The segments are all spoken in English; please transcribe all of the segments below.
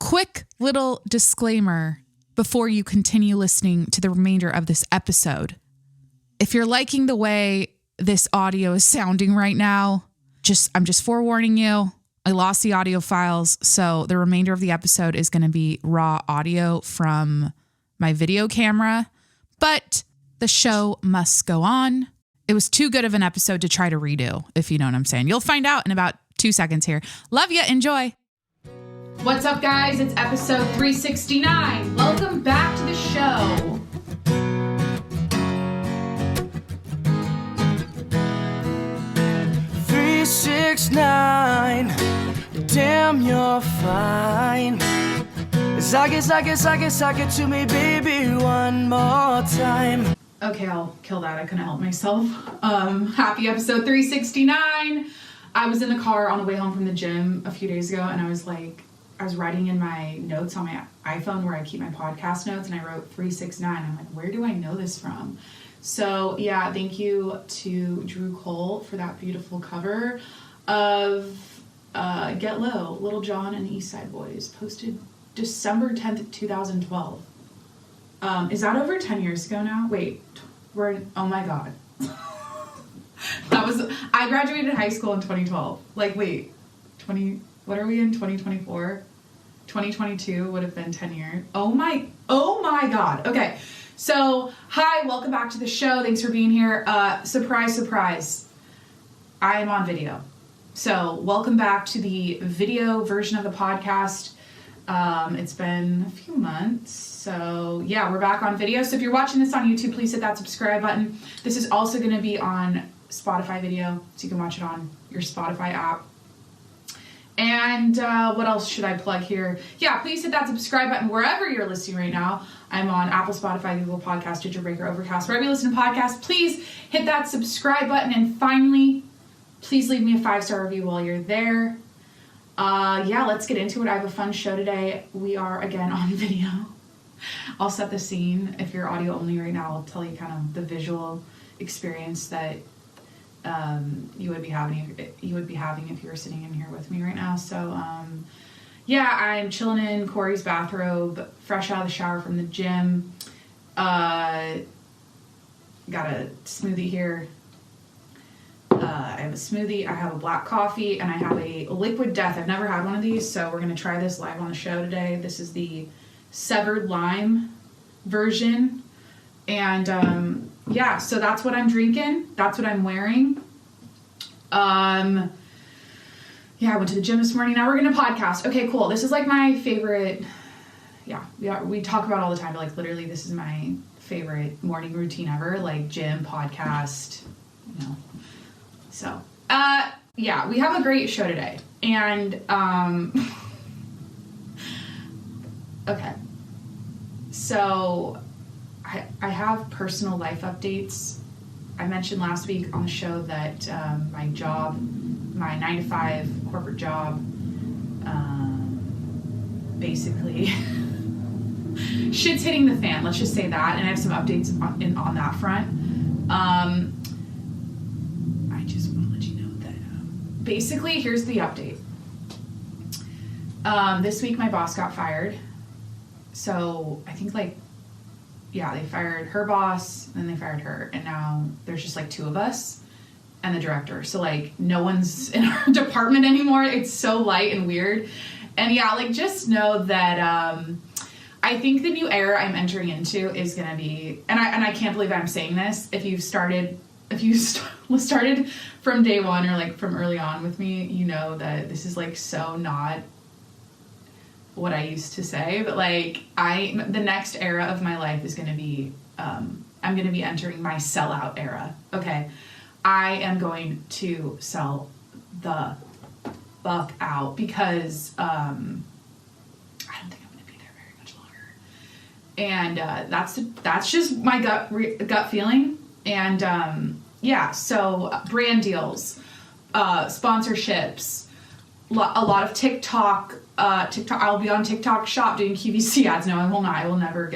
quick little disclaimer before you continue listening to the remainder of this episode. If you're liking the way this audio is sounding right now, I'm just forewarning you. I lost the audio files, so the remainder of the episode is going to be raw audio from my video camera, but the show must go on. It was too good of an episode to try to redo, if you know what I'm saying. You'll find out in about 2 seconds here. Love ya. Enjoy. What's up, guys? It's episode 369. Welcome back to the show. Damn, you're fine. Suck it to me, baby, one more time. Okay, I'll kill that. I couldn't help myself. Happy episode 369. I was in the car on the way home from the gym a few days ago, and I was writing in my notes on my iPhone where I keep my podcast notes, and I wrote 369. I'm like, where do I know this from? So yeah, thank you to Drew Cole for that beautiful cover of Get Low, Little John and the East Side Boys, posted December 10th, 2012. Is that over 10 years ago now? Wait, oh my God. I graduated high school in 2012. What are we in, 2024? 2022 would have been 10 years. Oh my God. Okay. So, hi, welcome back to the show. Thanks for being here. Surprise, surprise. I am on video. So, welcome back to the video version of the podcast. It's been a few months. So, yeah, we're back on video. So, if you're watching this on YouTube, please hit that subscribe button. This is also going to be on Spotify video, so you can watch it on your Spotify app. And what else should I plug here? Yeah, please hit that subscribe button wherever you're listening right now. I'm on Apple, Spotify, Google Podcasts, Stitcher, Breaker, Overcast. Wherever you listen to podcasts, please hit that subscribe button. And finally, please leave me a 5-star review while you're there. Yeah, let's get into it. I have a fun show today. We are, again, on video. I'll set the scene. If you're audio only right now, I'll tell you kind of the visual experience that you would be having if you were sitting in here with me right now. So yeah, I'm chilling in Corey's bathrobe, fresh out of the shower from the gym. Got a smoothie here. I have a smoothie, I have a black coffee, and I have a liquid death. I've never had one of these, so we're gonna try this live on the show today. This is the severed lime version. And yeah, so that's what I'm drinking. That's what I'm wearing. Yeah, I went to the gym this morning. Now we're going to podcast. Okay, cool. This is like my favorite. Yeah, we talk about it all the time, but like literally this is my favorite morning routine ever. Like gym, podcast, you know. So, yeah, we have a great show today. And, okay. So I have personal life updates. I mentioned last week on the show that my 9-to-5 corporate job, basically shit's hitting the fan. Let's just say that. And I have some updates on that front. I just want to let you know that basically here's the update. This week my boss got fired. So I think they fired her boss, then they fired her, and now there's just like 2 of us and the director. So like no one's in our department anymore. It's so light and weird. And yeah, like just know that I think the new era I'm entering into is gonna be, and I can't believe I'm saying this. If you started from day one or like from early on with me, you know that this is like so not what I used to say, but like the next era of my life is going to be, I'm going to be entering my sellout era. Okay. I am going to sell the fuck out because, I don't think I'm going to be there very much longer. And, that's just my gut feeling. And, yeah, so brand deals, sponsorships, a lot of TikTok, I'll be on TikTok Shop doing QVC ads. No, I will not. I will never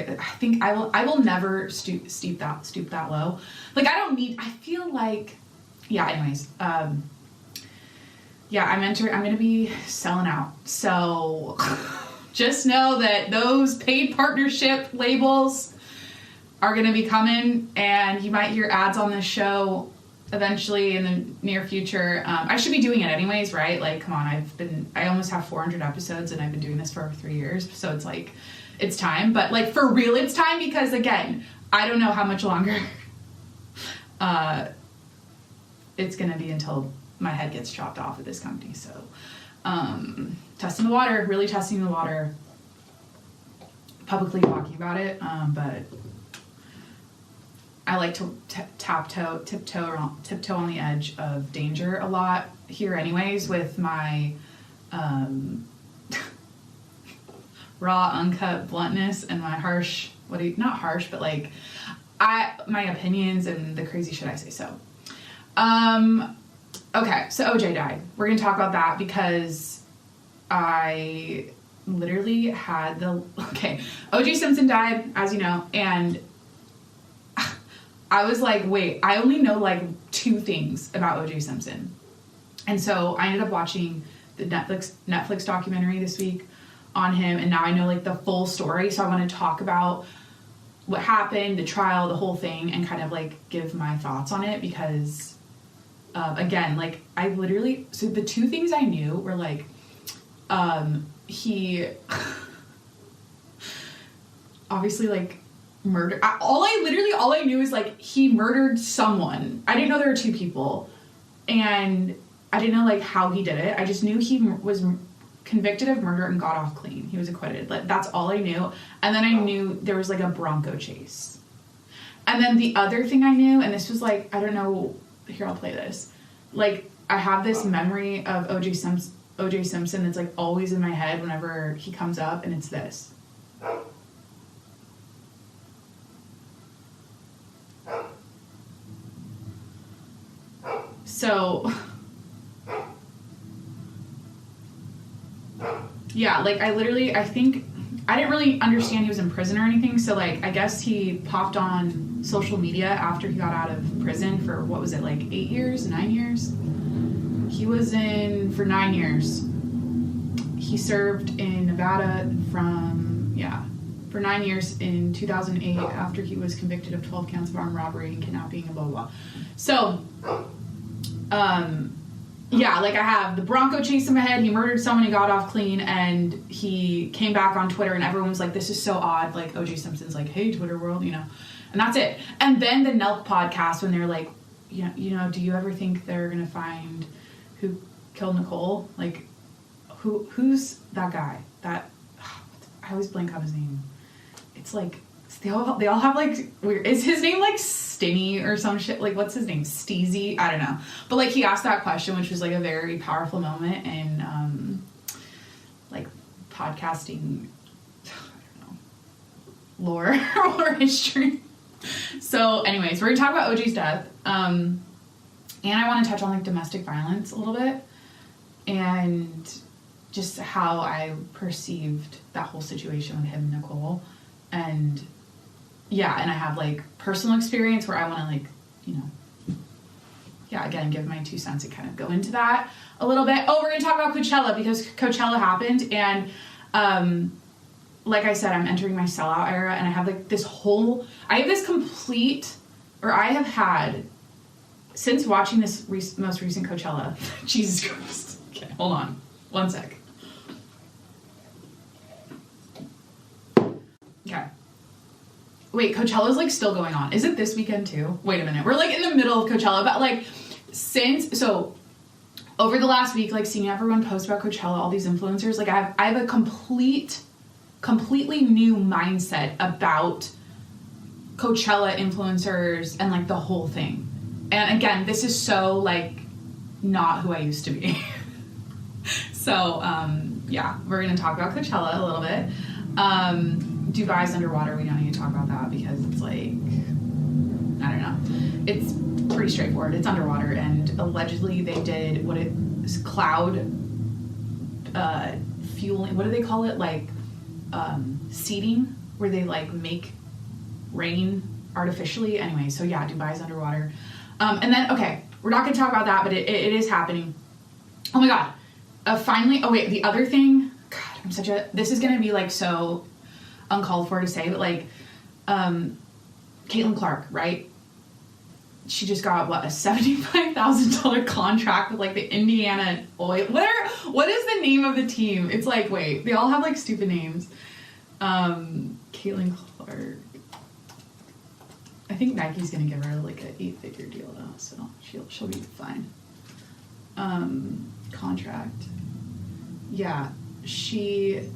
I will never stoop that low. Like I feel like, yeah, anyways, yeah, I'm going to be selling out. So just know that those paid partnership labels are going to be coming, and you might hear ads on this show eventually in the near future. I should be doing it anyways, right? Like, come on, I almost have 400 episodes and I've been doing this for over 3 years. So it's like, it's time, but like for real, it's time, because again, I don't know how much longer, it's going to be until my head gets chopped off at this company. So, testing the water, really testing the water, publicly talking about it. But I like to tiptoe on the edge of danger a lot here anyways, with my raw, uncut bluntness and my harsh, not harsh, but like my opinions and the crazy shit I say. So, okay, so OJ died. We're gonna talk about that because I literally had OJ Simpson died, as you know, and I was like, wait, I only know like 2 things about OJ Simpson. And so I ended up watching the Netflix documentary this week on him, and now I know like the full story. So I want to talk about what happened, the trial, the whole thing, and kind of like give my thoughts on it, because again, like so the 2 things I knew were like, he obviously like murder. All I knew is like he murdered someone. I didn't know there were 2 people, and I didn't know like how he did it. I just knew he was convicted of murder and got off clean. He was acquitted. Like, that's all I knew. And then I knew there was like a Bronco chase. And then the other thing I knew, and this was like, I don't know, here, I'll play this. Like, I have this memory of OJ Simpson that's like always in my head whenever he comes up, and it's this. So, yeah, like I think, I didn't really understand he was in prison or anything, so like, I guess he popped on social media after he got out of prison for, what was it, like 9 years? He was in for 9 years. He served in Nevada for 9 years in 2008 after he was convicted of 12 counts of armed robbery and kidnapping and blah, blah, blah. So, yeah, like I have the Bronco chase in my head. He murdered someone, he got off clean, and he came back on Twitter, and everyone was like, this is so odd. Like, OJ Simpson's like, hey, Twitter world, you know. And that's it. And then the Nelk podcast, when they're like, you know, do you ever think they're going to find who killed Nicole? Like, who's that guy? I always blank on his name. It's like, they all have like weird, is his name like Stinny or some shit? Like, what's his name? Steezy? I don't know. But like, he asked that question, which was like a very powerful moment in like podcasting, I don't know, lore or history. So anyways, we're gonna talk about OJ's death. And I want to touch on like domestic violence a little bit, and just how I perceived that whole situation with him and Nicole. And yeah, and I have like personal experience where I want to like, you know, yeah, again, give my 2 cents and kind of go into that a little bit. Oh, we're going to talk about Coachella, because Coachella happened, and like I said, I'm entering my sellout era, and I have like I have had, since watching this most recent Coachella, Jesus Christ. Okay, hold on. 1 sec. Okay. Wait, Coachella's like still going on. Is it this weekend too? Wait a minute. We're like in the middle of Coachella, but like over the last week, like seeing everyone post about Coachella, all these influencers, like I have a completely new mindset about Coachella influencers and like the whole thing. And again, this is so like not who I used to be. So, yeah, we're going to talk about Coachella a little bit. Dubai's underwater. We don't need to talk about that because it's like, I don't know. It's pretty straightforward. It's underwater, and allegedly they did cloud fueling. What do they call it? Like seeding, where they like make rain artificially. Anyway, so yeah, Dubai's underwater. And then, okay, we're not going to talk about that, but it is happening. Oh my God. Finally, oh wait, the other thing, God, this is gonna be like so uncalled for to say, but like, Caitlyn Clark, right? She just got a $75,000 contract with like the Indiana Oil. What is the name of the team? It's like, wait, they all have like stupid names. Caitlyn Clark. I think Nike's gonna give her like an 8-figure deal though, so she'll be fine. Contract. Yeah, she.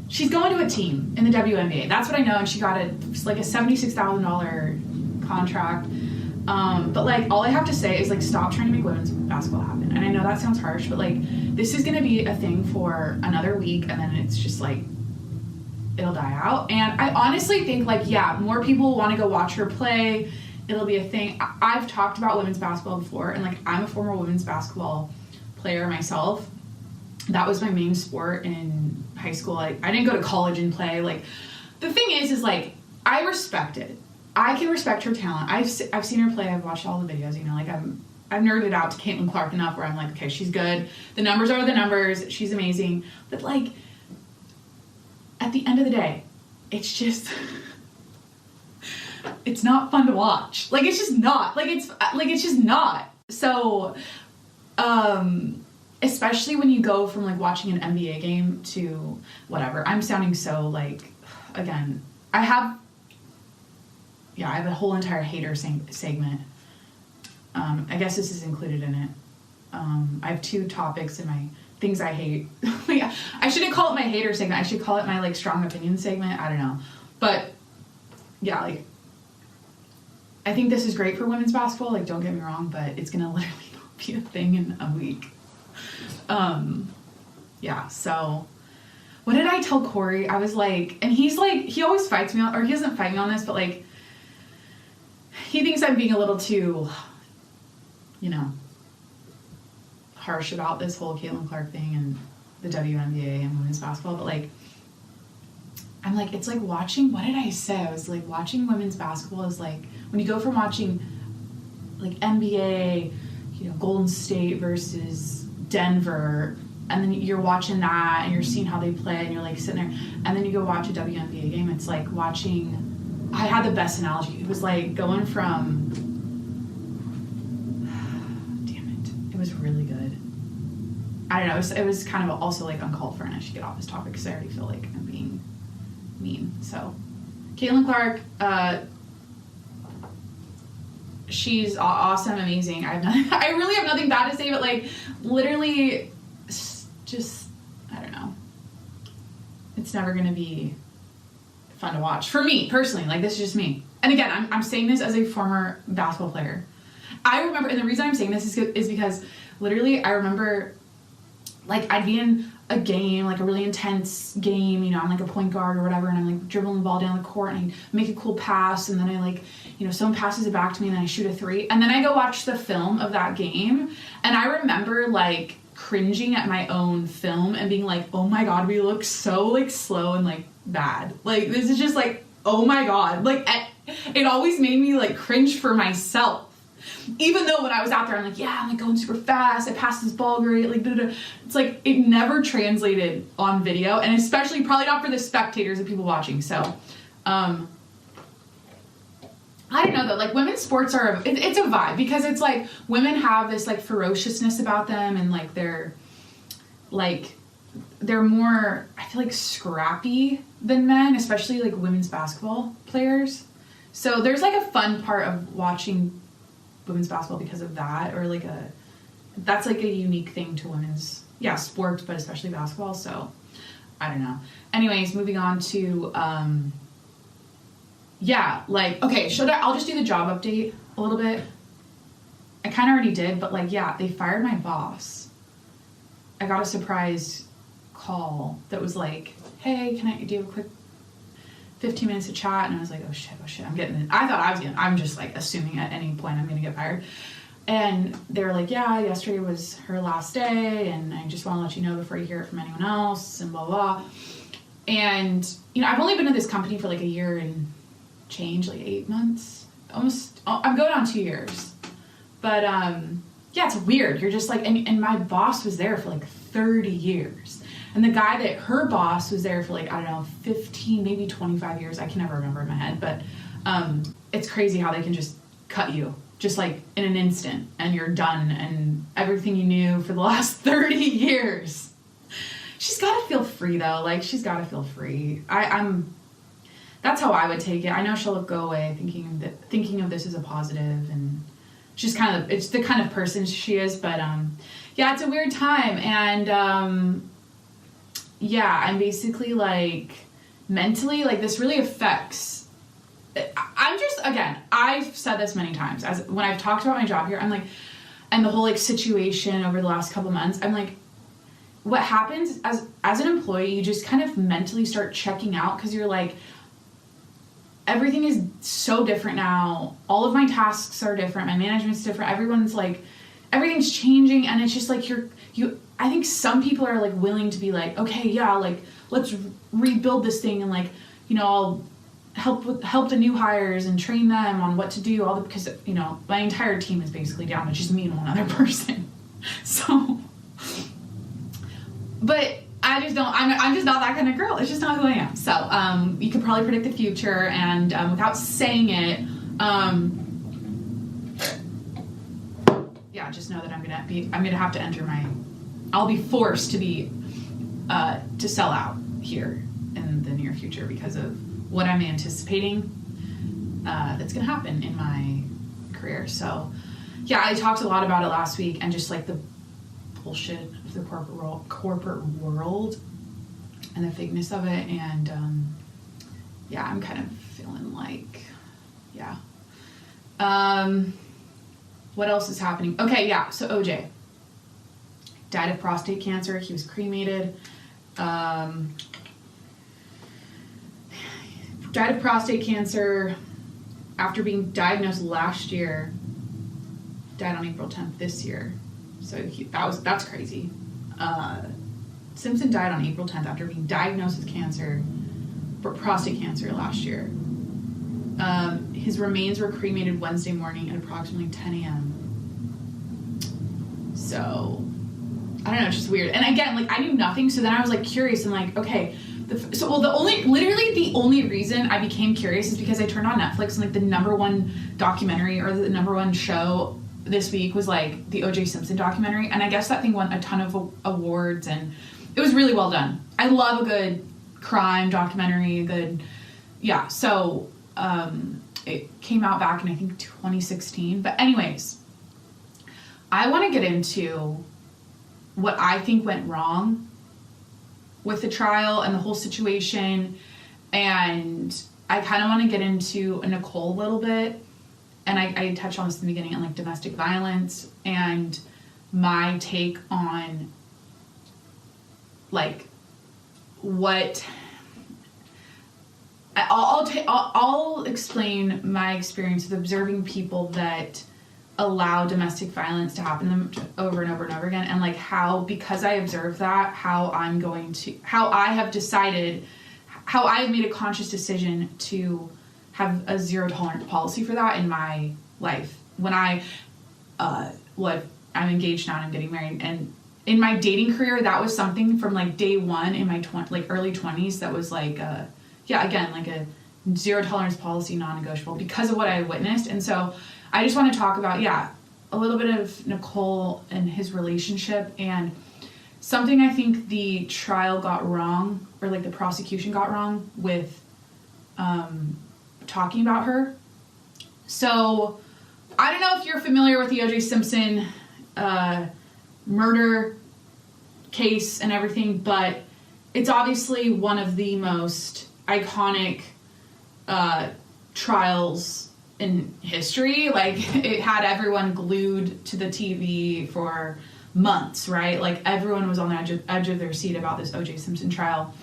She's going to a team in the WNBA. That's what I know, and she got a $76,000 contract. But like, all I have to say is like, stop trying to make women's basketball happen. And I know that sounds harsh, but like, this is gonna be a thing for another week, and then it's just like, it'll die out. And I honestly think like, yeah, more people want to go watch her play. It'll be a thing. I've talked about women's basketball before, and like, I'm a former women's basketball player myself. That was my main sport in high school. I didn't go to college and play. Like, the thing is like, I respect it. I can respect her talent. I've seen her play. I've watched all the videos. You know, like I've nerded out to Caitlyn Clark enough where I'm like, okay, she's good. The numbers are the numbers. She's amazing. But like, at the end of the day, it's just, it's not fun to watch. Like, it's just not. Like, it's just not. So, especially when you go from like watching an NBA game to whatever. I'm sounding so like, again, I have a whole entire hater segment. I guess this is included in it. I have 2 topics in my things I hate. I shouldn't call it my hater segment. I should call it my like strong opinion segment. I don't know. But yeah, like, I think this is great for women's basketball. Like, don't get me wrong, but it's going to literally not be a thing in a week. Yeah, so what did I tell Corey? I was like, and he's like, he always fights me on, or he doesn't fight me on this, but like, he thinks I'm being a little too, you know, harsh about this whole Caitlyn Clark thing and the WNBA and women's basketball, but like, I'm like, it's like watching, what did I say? I was like, watching women's basketball is like, when you go from watching like NBA, you know, Golden State versus Denver, and then you're watching that and you're seeing how they play and you're like sitting there, and then you go watch a WNBA game. It's like watching, I had the best analogy. It was like going from, damn it, it was really good. I don't know, it was kind of also like uncalled for, and I should get off this topic because I already feel like I'm being mean. So, Caitlyn Clark, she's awesome, amazing. I really have nothing bad to say, but like, literally, just, I don't know. It's never gonna be fun to watch for me personally. Like, this is just me. And again, I'm saying this as a former basketball player. I remember, and the reason I'm saying this is because literally, I remember, like, I'd be in a game, like a really intense game, you know, I'm like a point guard or whatever, and I'm like dribbling the ball down the court, and I make a cool pass, and then I like, you know, someone passes it back to me, and then I shoot a 3, and then I go watch the film of that game, and I remember like cringing at my own film and being like, oh my god, we look so like slow and like bad. Like, this is just like, oh my god. Like, it always made me like cringe for myself. Even though when I was out there, I'm like, yeah, I'm like going super fast, I passed this ball great, like, it's like, it never translated on video, and especially probably not for the spectators and people watching. So, I don't know though, like, women's sports are, it's a vibe, because it's like, women have this like ferociousness about them, and like, they're more, I feel like, scrappy than men, especially like women's basketball players. So there's like a fun part of watching women's basketball because of that, or like that's like a unique thing to women's, sports, but especially basketball. So I don't know. Anyways, moving on to okay, I'll just do the job update a little bit. I kind of already did, but like, they fired my boss. I got a surprise call that was like, hey, can I do a quick 15 minutes to chat? And I was like, oh shit, I'm getting it. I'm just like assuming at any point I'm gonna get fired. And they were like, yeah, yesterday was her last day, and I just want to let you know before you hear it from anyone else, and blah, blah. And, you know, I've only been at this company for like a year and change, like 8 months. I'm going on 2 years. But, yeah, it's weird. You're just like, and my boss was there for like 30 years. And the guy that her boss was there for like, I don't know, 15, maybe 25 years. I can never remember in my head, but it's crazy how they can just cut you just like in an instant and you're done and everything you knew for the last 30 years. She's got to feel free though. Like she's got to feel free. That's how I would take it. I know she'll go away thinking of this as a positive, and she's it's the kind of person she is, but yeah, it's a weird time. And yeah, I'm basically like mentally, like this really affects, I'm just, again, I've said this many times as when I've talked about my job here, I'm like, and the whole like situation over the last couple months, I'm like, what happens as an employee, you just kind of mentally start checking out because you're like, everything is so different now. All of my tasks are different. My management's different. Everyone's like, everything's changing, and it's just like I think some people are like willing to be like, okay, yeah, like let's rebuild this thing, and like, you know, I'll help the new hires and train them on what to do. Because you know my entire team is basically down. It's just me and one other person. So, but I just don't. I'm just not that kind of girl. It's just not who I am. So you could probably predict the future, and without saying it, yeah, just know that I'm gonna have to enter I'll be forced to be to sell out here in the near future because of what I'm anticipating that's gonna happen in my career. So yeah, I talked a lot about it last week, and just like the bullshit of the corporate world and the fakeness of it, and yeah, I'm kind of feeling like, yeah. What else is happening? Okay, yeah, so OJ died of prostate cancer. He was cremated. Died of prostate cancer after being diagnosed last year. Died on April 10th this year. So that's crazy. Simpson died on April 10th after being diagnosed with cancer, prostate cancer last year. His remains were cremated Wednesday morning at approximately 10 a.m. So, I don't know, it's just weird. And again, like, I knew nothing, so then I was, like, curious and, like, okay. The only reason I became curious is because I turned on Netflix and, like, the number one documentary or the number one show this week was, like, the OJ Simpson documentary. And I guess that thing won a ton of awards, and it was really well done. I love a good crime documentary, yeah, so... it came out back in, I think, 2016. But anyways, I want to get into what I think went wrong with the trial and the whole situation. And I kind of want to get into Nicole a little bit. And I touched on this in the beginning on like domestic violence and my take on like what... I'll explain my experience with observing people that allow domestic violence to happen to them over and over and over again, and like how, because I observe that, how I have decided, how I have made a conscious decision to have a zero tolerance policy for that in my life. When I'm engaged now and I'm getting married, and in my dating career, that was something from like day one in my early 20s that was like yeah, again, like a zero tolerance policy, non-negotiable, because of what I witnessed. And so I just want to talk about, yeah, a little bit of Nicole and his relationship, and something I think the trial got wrong, or like the prosecution got wrong with talking about her. So I don't know if you're familiar with the OJ Simpson murder case and everything, but it's obviously one of the most iconic trials in history. Like, it had everyone glued to the TV for months, right? Like, everyone was on the edge of their seat about this OJ Simpson trial.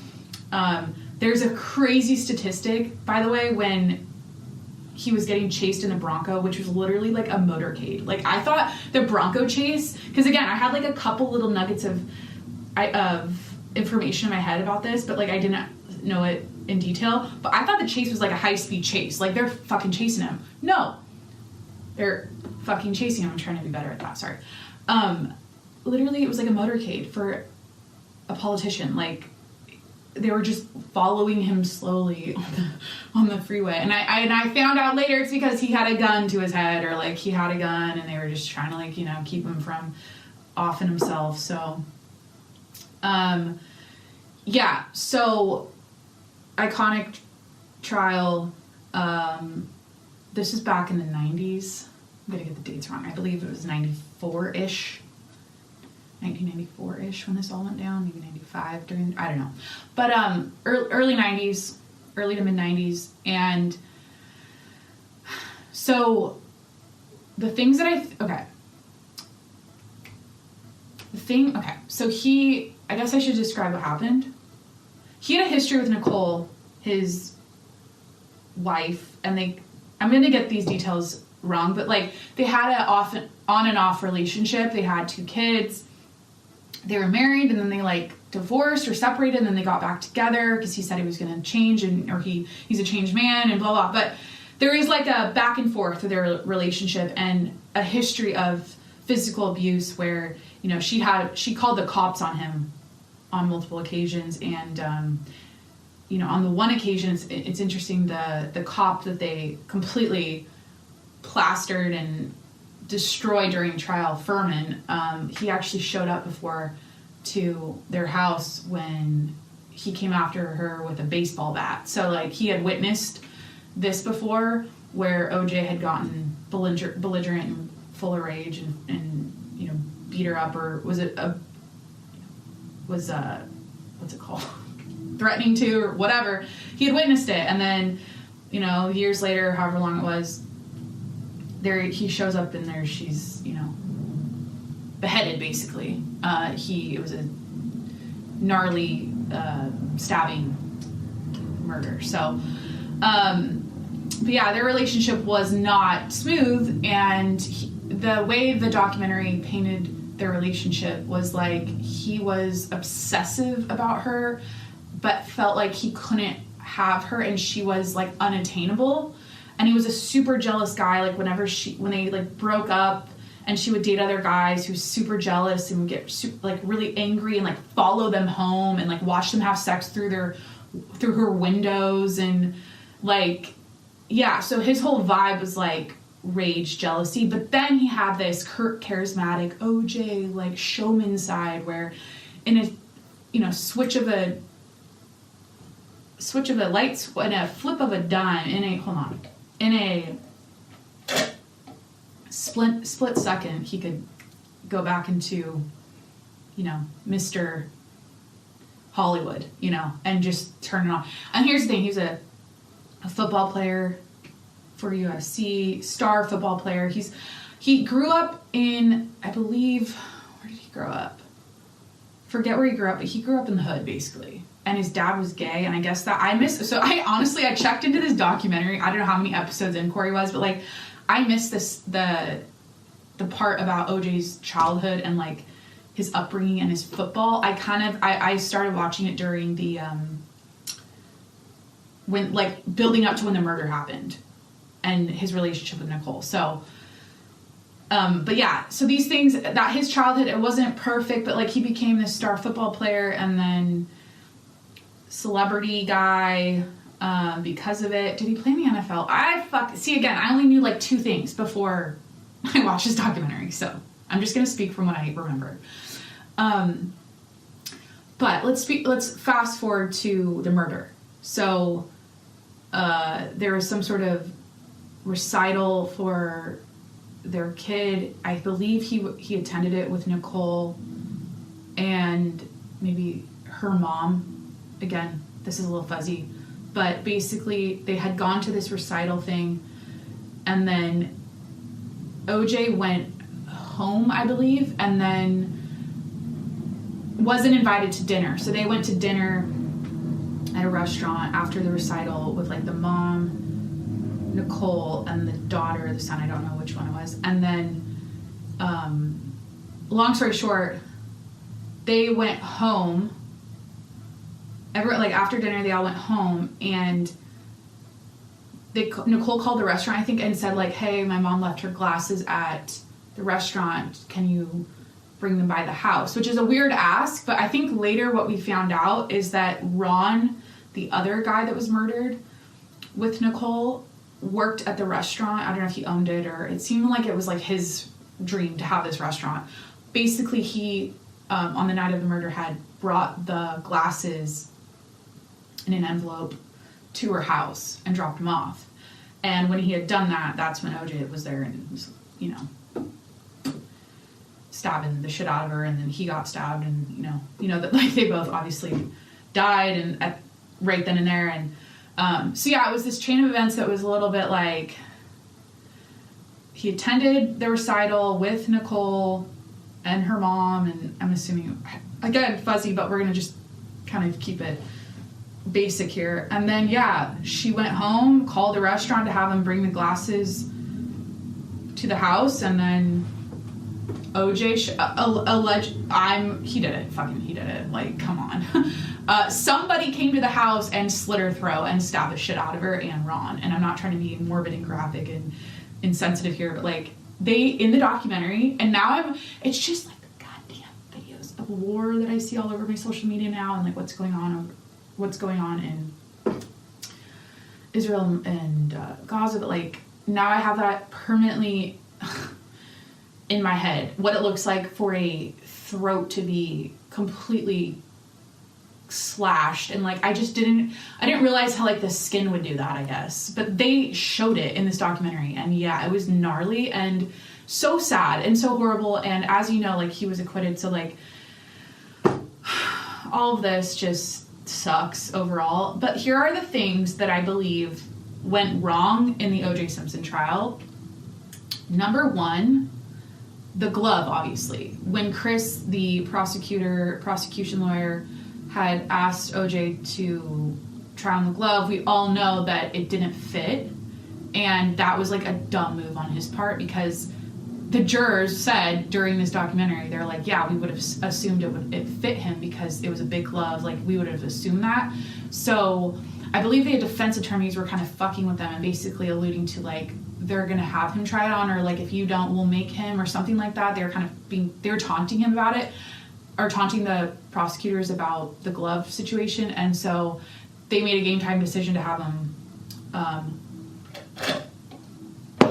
There's a crazy statistic, by the way, when he was getting chased in the Bronco, which was literally like a motorcade. Like, I thought the Bronco chase, because again, I had like a couple little nuggets of information in my head about this, but like I didn't know it in detail, but I thought the chase was like a high-speed chase, like they're fucking chasing him. No, they're fucking chasing him. I'm trying to be better at that, sorry. Literally, it was like a motorcade for a politician. Like, they were just following him slowly on the freeway. And I found out later it's because he had a gun to his head, or like he had a gun and they were just trying to, like, you know, keep him from offing himself. So, yeah, so iconic trial. This is back in the 90s. I'm gonna get the dates wrong. I believe it was 94-ish. 1994-ish when this all went down, maybe 95 during, I don't know. But early 90s, early to mid 90s. And so the things that so I guess I should describe what happened. He had a history with Nicole, his wife, and I'm going to get these details wrong, but like they had an on and off relationship. They had 2 kids. They were married, and then they like divorced or separated, and then they got back together because he said he was going to change, or he's a changed man and blah, blah. But there is like a back and forth with their relationship and a history of physical abuse where, you know, she called the cops on him on multiple occasions. And, you know, on the one occasion, it's interesting, the cop that they completely plastered and destroyed during trial, Furman, he actually showed up before to their house when he came after her with a baseball bat. So like he had witnessed this before, where OJ had gotten belligerent and full of rage and you know, beat her up, or what's it called, threatening to, or whatever. He had witnessed it, and then, you know, years later, however long it was, he shows up and there she's, you know, beheaded basically. It was a gnarly stabbing murder. So, but yeah, their relationship was not smooth, and the way the documentary painted their relationship was like he was obsessive about her, but felt like he couldn't have her, and she was like unattainable. And he was a super jealous guy. Like when they like broke up, and she would date other guys who was super jealous and would get like really angry and like follow them home and like watch them have sex through her windows, and like, yeah. So his whole vibe was like rage, jealousy. But then he had this charismatic OJ like showman side, where in a, you know, switch of a light and a flip of a dime, in a split second, he could go back into, you know, Mr. Hollywood, you know, and just turn it on. And here's the thing, he was a football player for UFC, star football player. He grew up in, I believe, where did he grow up? Forget where he grew up, but he grew up in the hood, basically. And his dad was gay, and I guess that I checked into this documentary. I don't know how many episodes in Corey was, but like I missed the part about OJ's childhood and like his upbringing and his football. I started watching it during the when like building up to when the murder happened and his relationship with Nicole. So but yeah, so these things, that his childhood, it wasn't perfect, but like he became this star football player and then celebrity guy because of it. Did he play in the NFL? I only knew like 2 things before I watched this documentary, so I'm just gonna speak from what I remember. But let's fast forward to the murder. So there was some sort of recital for their kid. I believe he attended it with Nicole and maybe her mom. Again, this is a little fuzzy, but basically they had gone to this recital thing, and then OJ went home, I believe, and then wasn't invited to dinner. So they went to dinner at a restaurant after the recital with like the mom, Nicole, and the daughter, the son, I don't know which one it was. And then, long story short, they went home. After dinner, they all went home, and Nicole called the restaurant, I think, and said like, hey, my mom left her glasses at the restaurant. Can you bring them by the house? Which is a weird ask, but I think later what we found out is that Ron, the other guy that was murdered with Nicole, worked at the restaurant. I don't know if he owned it, or it seemed like it was like his dream to have this restaurant. Basically, he, on the night of the murder, had brought the glasses in an envelope to her house and dropped them off. And when he had done that, that's when OJ was there and was, you know, stabbing the shit out of her, and then he got stabbed, and you know that like they both obviously died and right then and there. And so yeah, it was this chain of events that was a little bit like, he attended the recital with Nicole and her mom, and I'm assuming, again, fuzzy, but we're gonna just kind of keep it basic here. And then yeah, she went home, called the restaurant to have them bring the glasses to the house, and then OJ he did it, like, come on. Somebody came to the house and slit her throat and stabbed the shit out of her and Ron. And I'm not trying to be morbid and graphic and insensitive here, but like, they, in the documentary, and now it's just like the goddamn videos of war that I see all over my social media now, and like what's going on in Israel and Gaza, but like, now I have that permanently in my head, what it looks like for a throat to be completely slashed, and like I didn't realize how like the skin would do that, I guess. But they showed it in this documentary, and yeah, it was gnarly and so sad and so horrible. And as you know, like, he was acquitted, so like all of this just sucks overall. But here are the things that I believe went wrong in the OJ Simpson trial. Number one, the glove, obviously. When Chris, the prosecution lawyer, had asked OJ to try on the glove, we all know that it didn't fit. And that was like a dumb move on his part, because the jurors said during this documentary, they're like, yeah, we would have assumed it fit him because it was a big glove. Like, we would have assumed that. So I believe the defense attorneys were kind of fucking with them and basically alluding to like, they're gonna have him try it on, or like, if you don't, we'll make him, or something like that. They were taunting him about it, or taunting the prosecutors about the glove situation. And so they made a game time decision to have him, I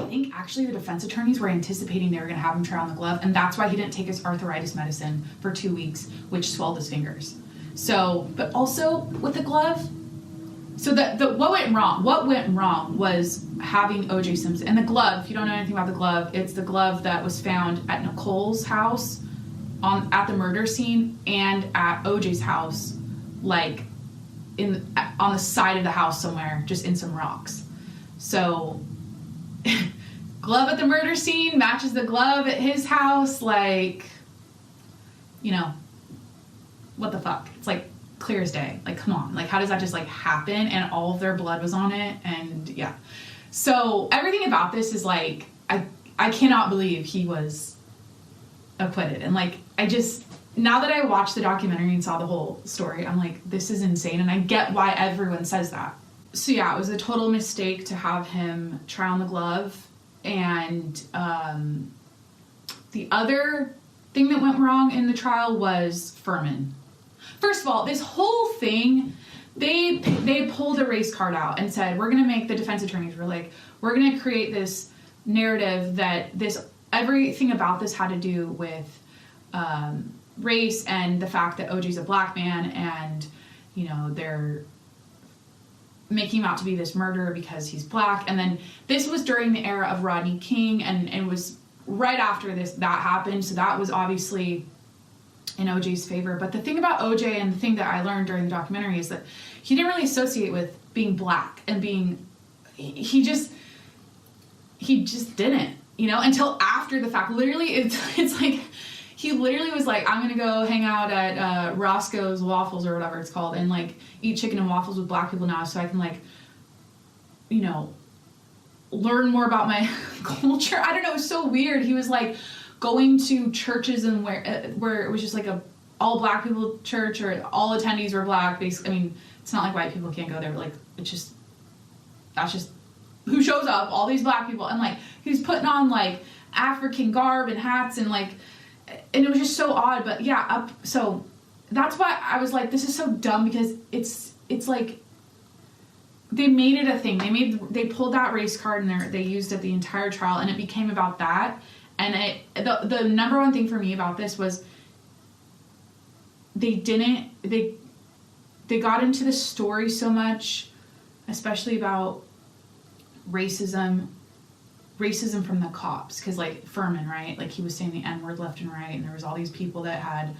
think actually the defense attorneys were anticipating they were gonna have him try on the glove, and that's why he didn't take his arthritis medicine for 2 weeks, which swelled his fingers. So, but also with the glove, so what went wrong was having OJ Simpson, and the glove, if you don't know anything about the glove, it's the glove that was found at Nicole's house at the murder scene, and at OJ's house, like on the side of the house somewhere, just in some rocks. So glove at the murder scene matches the glove at his house, like, you know, what the fuck? It's like clear as day. Like, come on, like, how does that just like happen? And all of their blood was on it, and yeah. So everything about this is like, I cannot believe he was acquitted. And like, now that I watched the documentary and saw the whole story, I'm like, this is insane, and I get why everyone says that. So yeah, it was a total mistake to have him try on the glove. And the other thing that went wrong in the trial was Furman. First of all, this whole thing, they pulled a race card out and said, we're going to make, the defense attorneys were like, we're going to create this narrative that everything about this had to do with race and the fact that OJ's a black man, and, you know, they're making him out to be this murderer because he's black. And then this was during the era of Rodney King, and it was right after that happened, so that was obviously in OJ's favor. But the thing about OJ, and the thing that I learned during the documentary, is that he didn't really associate with being black and being, he just didn't, you know, until after the fact. Literally, it's like, he literally was like, I'm gonna go hang out at Roscoe's Waffles, or whatever it's called, and like eat chicken and waffles with black people now, so I can, like, you know, learn more about my culture. I don't know, it was so weird. He was like going to churches and where it was just like a all black people church, or all attendees were black, basically. I mean, it's not like white people can't go there, but like, that's just who shows up, all these black people, and like he's putting on like African garb and hats and like, and it was just so odd. But yeah, so that's why I was like, this is so dumb, because it's like they made it a thing. They pulled that race card and they used it the entire trial, and it became about that. And the number one thing for me about this was they got into the story so much, especially about racism from the cops, because like Furman, right, like he was saying the N-word left and right, and there was all these people that had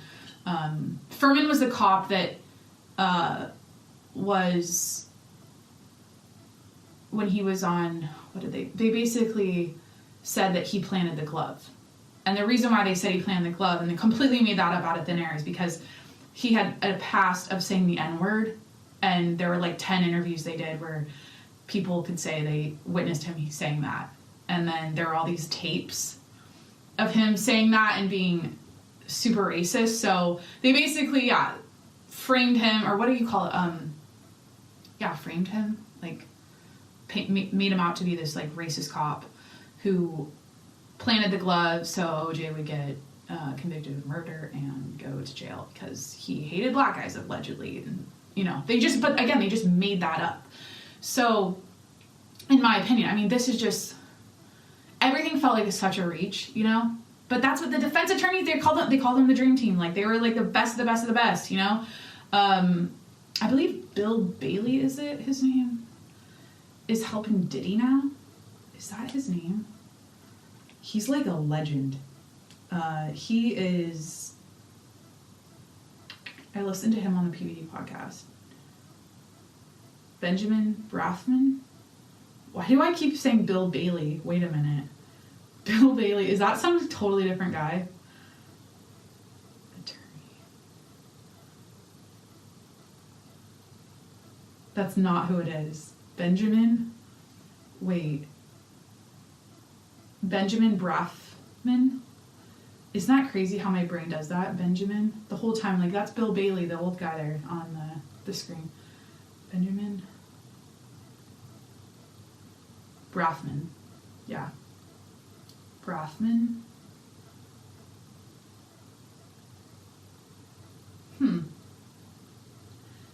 Furman was the cop that was, when he was on, what did they basically said that he planted the glove. And the reason why they said he planted the glove, and they completely made that up out of thin air, is because he had a past of saying the N-word, and there were like 10 interviews they did where people could say they witnessed him saying that. And then there were all these tapes of him saying that and being super racist. So they basically, framed him, or what do you call it? Framed him, like made him out to be this like racist cop who planted the glove so OJ would get convicted of murder and go to jail because he hated black guys, allegedly. And they just made that up. So in my opinion, I mean, this is just, everything felt like such a reach, but that's what the defense attorneys, they called them the dream team. Like they were like the best of the best of the best, I believe Bill Bailey, is it his name, is helping Diddy now. Is that his name? He's like a legend. He is, I listened to him on the PBD podcast. Benjamin Braffman? Why do I keep saying Bill Bailey? Wait a minute. Bill Bailey, is that some totally different guy? Attorney. That's not who it is. Benjamin Braffman? Isn't that crazy how my brain does that? Benjamin? The whole time, like, that's Bill Bailey, the old guy there on the screen. Benjamin Braffman. Yeah. Braffman?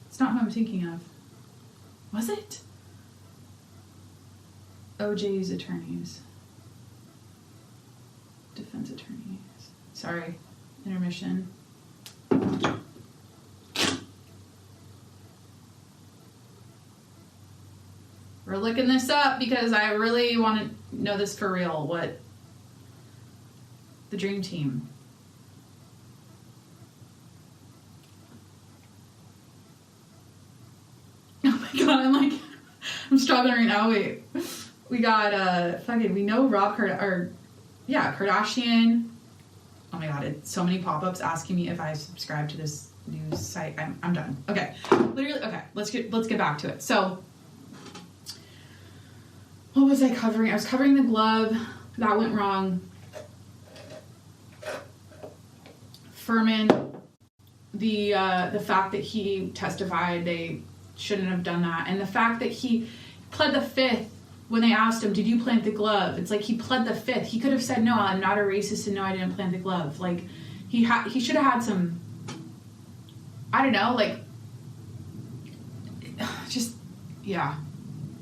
It's not who I'm thinking of. Was it? OJ's attorneys. Defense attorneys. Sorry. Intermission. We're looking this up because I really want to know this for real. What the dream team. Oh my god, I'm struggling right now. Wait. We got we know Rob Kardashian. Oh my god, it's so many pop-ups asking me if I subscribe to this news site. I'm done. Okay. Literally, okay, let's get back to it. So what was I covering? I was covering the glove. That went wrong. Furman, the fact that he testified they shouldn't have done that, and the fact that he pled the fifth when they asked him, did you plant the glove? It's like he pled the fifth. He could have said, no, I'm not a racist, and no, I didn't plant the glove. Like, he should have had some, I don't know, like, just, yeah.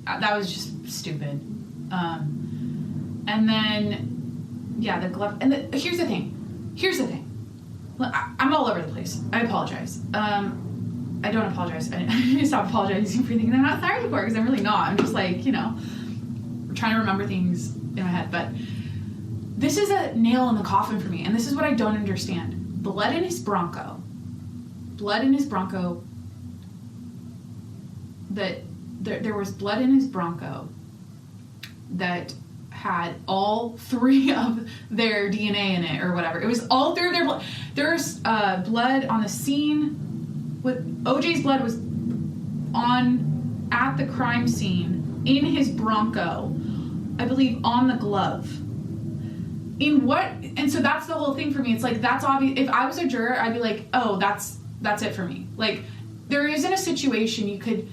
That was just stupid. And then, yeah, the glove. And here's the thing. I'm all over the place. I apologize. I don't apologize. I need to stop apologizing for thinking I'm not tired before, because I'm really not. I'm just like, trying to remember things in my head. But this is a nail in the coffin for me, and this is what I don't understand. Blood in his Bronco. That there was blood in his Bronco that had all three of their DNA in it, or whatever. It was all three of their blood. There's blood on the scene. OJ's blood was at the crime scene in his Bronco, I believe, on the glove. In what? And so that's the whole thing for me. It's like, that's obvious. If I was a juror, I'd be like, oh, that's it for me. Like, there isn't a situation you could.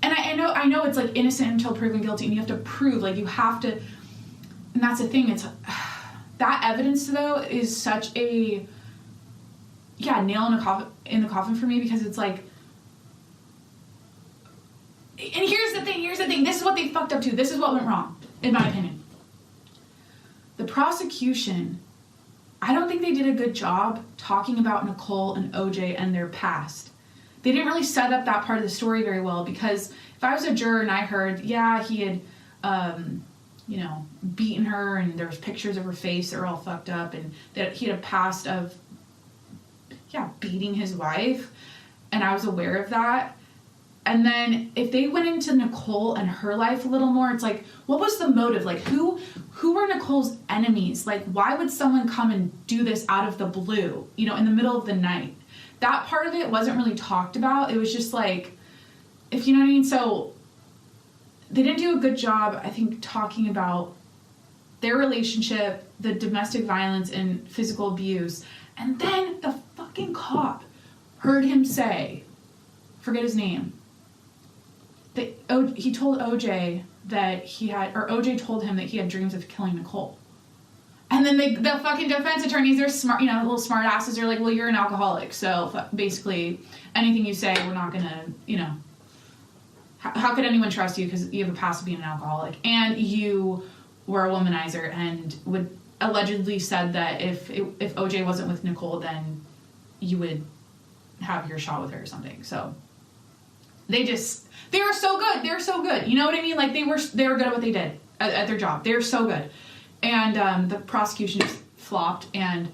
And I know it's like innocent until proven guilty, and you have to prove, like, you have to, and that's the thing, it's, that evidence, though, is such a, nail in the coffin for me, because it's like, and here's the thing, this is what they fucked up to, this is what went wrong, in my opinion. The prosecution, I don't think they did a good job talking about Nicole and OJ and their past. They didn't really set up that part of the story very well, because if I was a juror and I heard, he had, beaten her, and there was pictures of her face that were all fucked up, and that he had a past of, beating his wife, and I was aware of that. And then if they went into Nicole and her life a little more, it's like, what was the motive? Like, who were Nicole's enemies? Like, why would someone come and do this out of the blue, in the middle of the night? That part of it wasn't really talked about. It was just like, if you know what I mean. So they didn't do a good job, I think, talking about their relationship, the domestic violence and physical abuse. And then the fucking cop heard him say, forget his name, that he told OJ that OJ told him that he had dreams of killing Nicole. And then the fucking defense attorneys, they're smart, little smart asses, are like, well, you're an alcoholic, so basically anything you say, we're not gonna, how could anyone trust you because you have a past of being an alcoholic, and you were a womanizer, and would allegedly said that if OJ wasn't with Nicole, then you would have your shot with her or something. So they were so good. They're so good. You know what I mean? Like, they were good at what they did at their job. They're so good. And the prosecution just flopped. And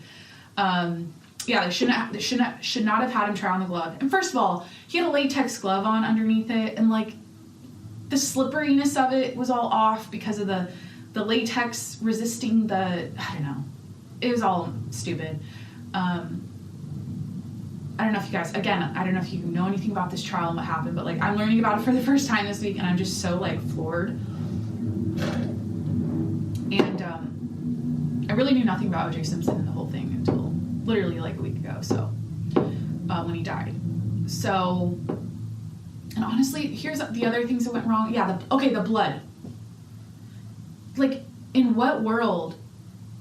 they should not have had him try on the glove. And first of all, he had a latex glove on underneath it, and like the slipperiness of it was all off because of the latex resisting the, I don't know. It was all stupid. I don't know if you guys, again, I don't know if you know anything about this trial and what happened, but like, I'm learning about it for the first time this week, and I'm just so like floored. And I really knew nothing about OJ Simpson and the whole thing until literally like a week ago, so when he died. So, and honestly, here's the other things that went wrong. The blood. Like, in what world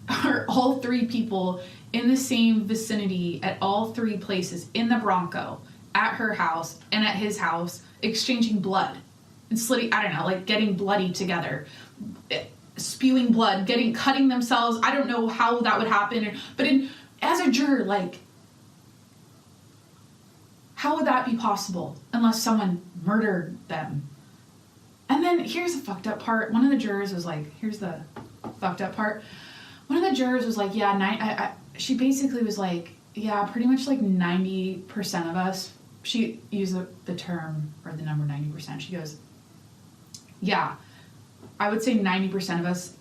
are all three people in the same vicinity at all three places, in the Bronco, at her house, and at his house, exchanging blood and slitting, I don't know, like getting bloody together, spewing blood, cutting themselves. I don't know how that would happen, but as a juror, like, how would that be possible unless someone murdered them? And then here's the fucked up part. One of the jurors was like, here's the fucked up part. One of the jurors was like, she basically was like, pretty much like 90% of us, she used the term or the number 90%. She goes, I would say 90% of us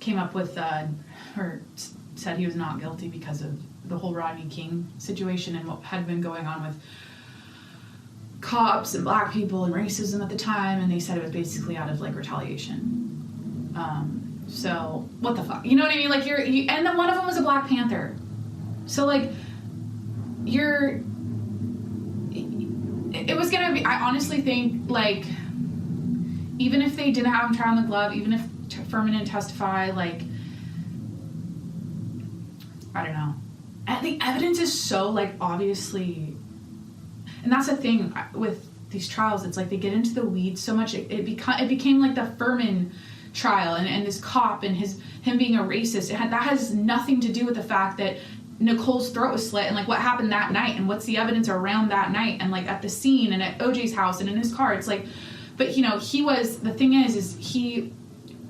came up with, or said he was not guilty because of the whole Rodney King situation and what had been going on with cops and black people and racism at the time, and they said it was basically out of like retaliation. So what the fuck, you know what I mean? Like, and then one of them was a Black Panther, so like it was gonna be, I honestly think, like, even if they didn't have him try on the glove, even if Furman didn't testify, like, I don't know, the evidence is so like obviously. And that's the thing with these trials. It's like they get into the weeds so much. It became like the Furman trial and this cop and him being a racist. That has nothing to do with the fact that Nicole's throat was slit and like what happened that night and what's the evidence around that night and like at the scene and at OJ's house and in his car. It's like, but the thing is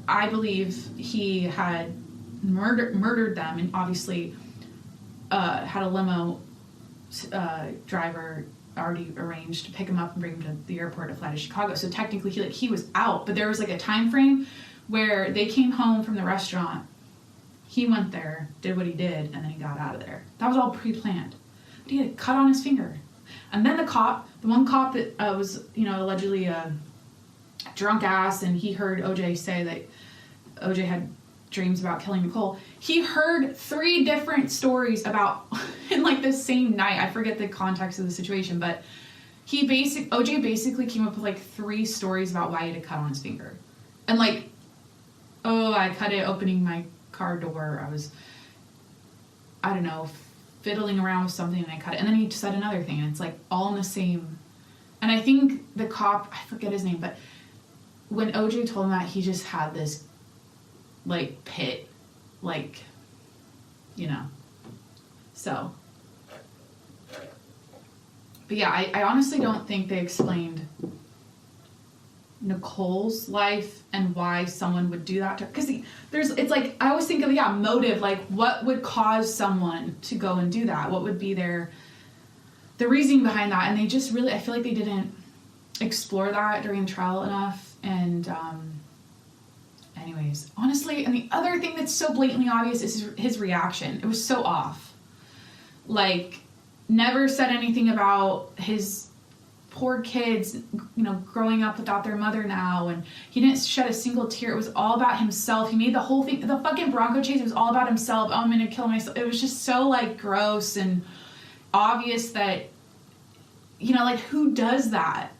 I believe he had murdered them, and obviously had a limo driver already arranged to pick him up and bring him to the airport to fly to Chicago. So technically he was out, but there was like a time frame where they came home from the restaurant, he went there, did what he did, and then he got out of there. That was all pre-planned. But he had a cut on his finger. And then the one cop that was, allegedly a drunk ass, and he heard OJ say that OJ had dreams about killing Nicole. He heard 3 different stories about, in like the same night, I forget the context of the situation, but OJ basically came up with like 3 stories about why he had a cut on his finger. And like, oh, I cut it opening my car door. I don't know, fiddling around with something and I cut it. And then he said another thing, and it's like all in the same. And I think the cop, I forget his name, but when OJ told him that, he just had this like pit, like, you know. So, but yeah, I honestly don't think they explained Nicole's life and why someone would do that to her. Because it's like, I always think of, motive, like what would cause someone to go and do that? What would be the reasoning behind that? And they just really, I feel like they didn't explore that during the trial enough. And anyways, honestly, and the other thing that's so blatantly obvious is his reaction. It was so off. Like, never said anything about his poor kids, growing up without their mother now, and he didn't shed a single tear. It was all about himself. He made the whole thing, the fucking Bronco chase, it was all about himself. Oh, I'm gonna kill myself. It was just so like gross and obvious that, like, who does that?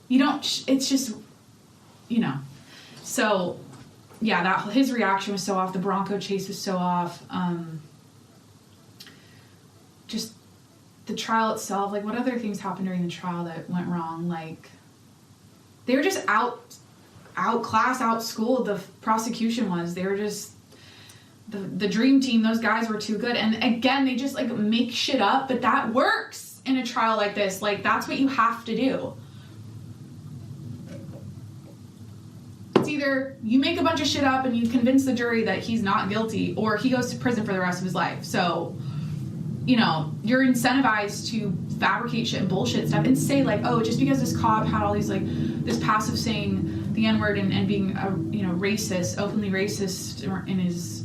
You don't, it's just, so yeah, that his reaction was so off. The Bronco chase was so off. Just the trial itself, like, what other things happened during the trial that went wrong? Like, they were just outschooled, the prosecution was. They were just the dream team. Those guys were too good. And again, they just like make shit up, but that works in a trial like this. Like, that's what you have to do. It's either you make a bunch of shit up and you convince the jury that he's not guilty, or he goes to prison for the rest of his life. So, you're incentivized to fabricate shit and bullshit stuff and say like, oh, just because this cop had all these like this passive saying the N-word and being a racist, openly racist in his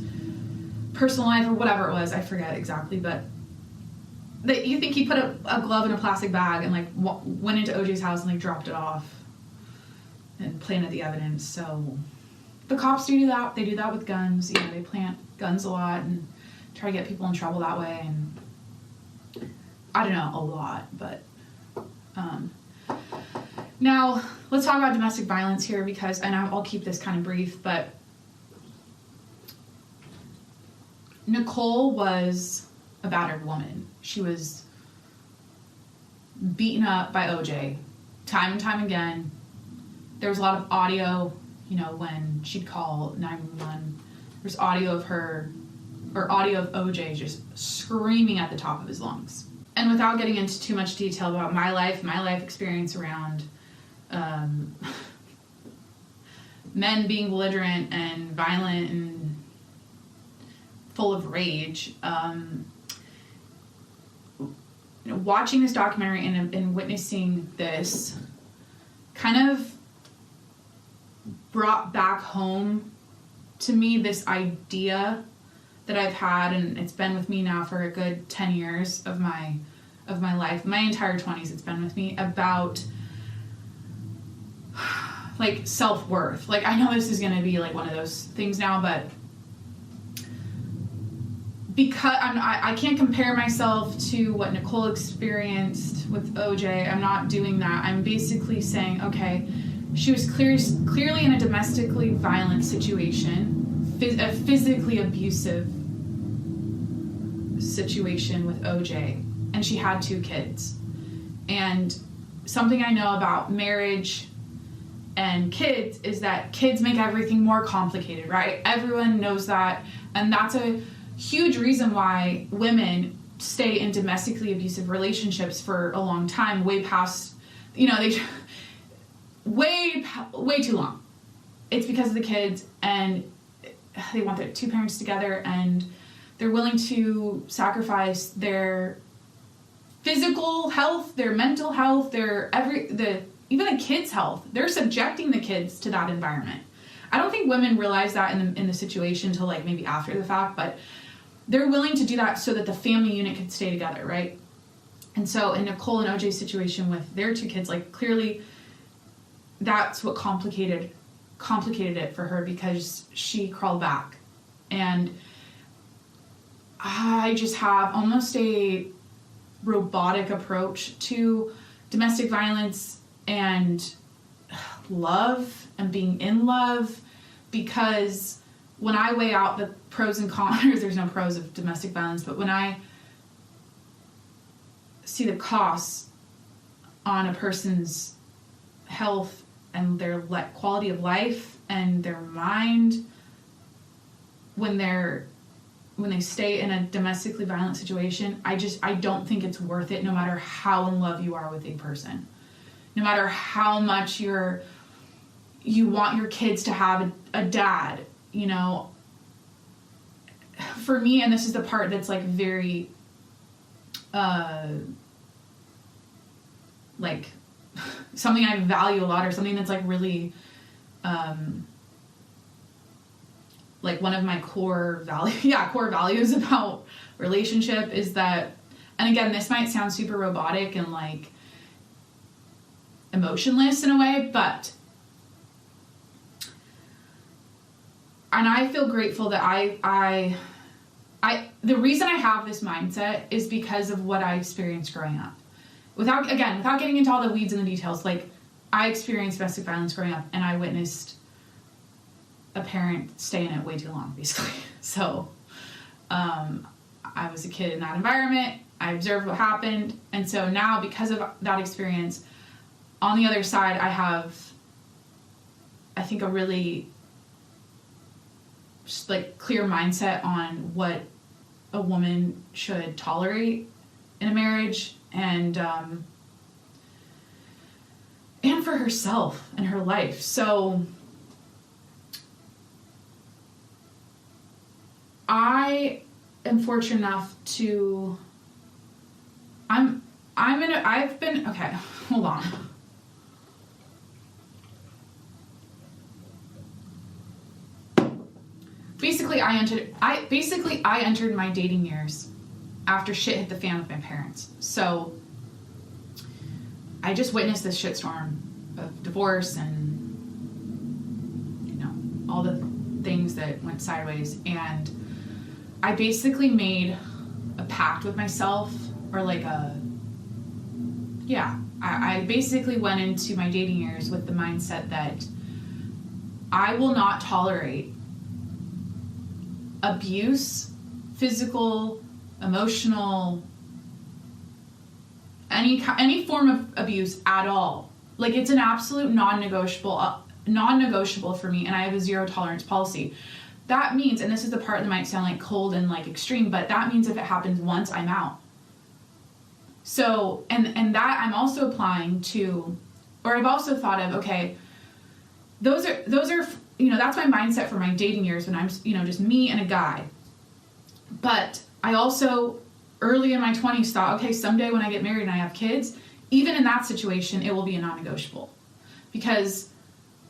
personal life or whatever it was, I forget exactly, but that you think he put a glove in a plastic bag and like went into OJ's house and like dropped it off and planted the evidence. So the cops do that. They do that with guns. They plant guns a lot and try to get people in trouble that way. And I don't know, a lot, but now let's talk about domestic violence here, because, and I'll keep this kind of brief, but Nicole was a battered woman. She was beaten up by OJ time and time again. There was a lot of audio, when she'd call 911, there's audio of her, or audio of OJ just screaming at the top of his lungs. And without getting into too much detail about my life experience around men being belligerent and violent and full of rage, watching this documentary and witnessing this kind of brought back home to me this idea that I've had, and it's been with me now for a good 10 years of my life, my entire 20s, it's been with me, about like self-worth. Like, I know this is gonna be like one of those things now, but because I can't compare myself to what Nicole experienced with OJ. I'm not doing that. I'm basically saying, okay, she was clearly in a domestically violent situation, a physically abusive situation with OJ, and she had 2 kids. And something I know about marriage and kids is that kids make everything more complicated, right? Everyone knows that, and that's a huge reason why women stay in domestically abusive relationships for a long time, way past, they way too long. It's because of the kids, and they want their 2 parents together, and they're willing to sacrifice their physical health, their mental health, even the kids' health. They're subjecting the kids to that environment. I don't think women realize that in the situation until like maybe after the fact, but they're willing to do that so that the family unit can stay together, right? And so in Nicole and OJ's situation with their 2 kids, like, clearly that's what complicated it for her, because she crawled back. And I just have almost a robotic approach to domestic violence and love and being in love, because when I weigh out the pros and cons, there's no pros of domestic violence, but when I see the costs on a person's health and their quality of life and their mind when they stay in a domestically violent situation, I don't think it's worth it, no matter how in love you are with a person. No matter how much you want your kids to have a dad, you know. For me, and this is the part that's like very, like something I value a lot, or something that's like really, like one of my core values about relationship is that, and again, this might sound super robotic and like emotionless in a way, but, and I feel grateful that I the reason I have this mindset is because of what I experienced growing up. Without getting into all the weeds and the details, like, I experienced domestic violence growing up, and I witnessed a parent stay in it way too long, basically. So, I was a kid in that environment. I observed what happened. And so now, because of that experience, on the other side, I have, I think, a really just like clear mindset on what a woman should tolerate in a marriage, and for herself and her life. So I am fortunate enough to, okay, hold on. Basically, I entered my dating years after shit hit the fan with my parents. So I just witnessed this shitstorm of divorce and, you know, all the things that went sideways. And I basically made a pact with myself, or like I basically went into my dating years with the mindset that I will not tolerate abuse, physical, emotional, any form of abuse at all. Like, it's an absolute non-negotiable for me, and I have a zero tolerance policy. That means, and this is the part that might sound like cold and like extreme, but that means if it happens once, I'm out. So, and that I'm also applying to, or I've also thought of, okay, those are, you know, that's my mindset for my dating years when I'm, you know, just me and a guy. But I also, early in my 20s, thought, okay, someday when I get married and I have kids, even in that situation, it will be a non-negotiable, because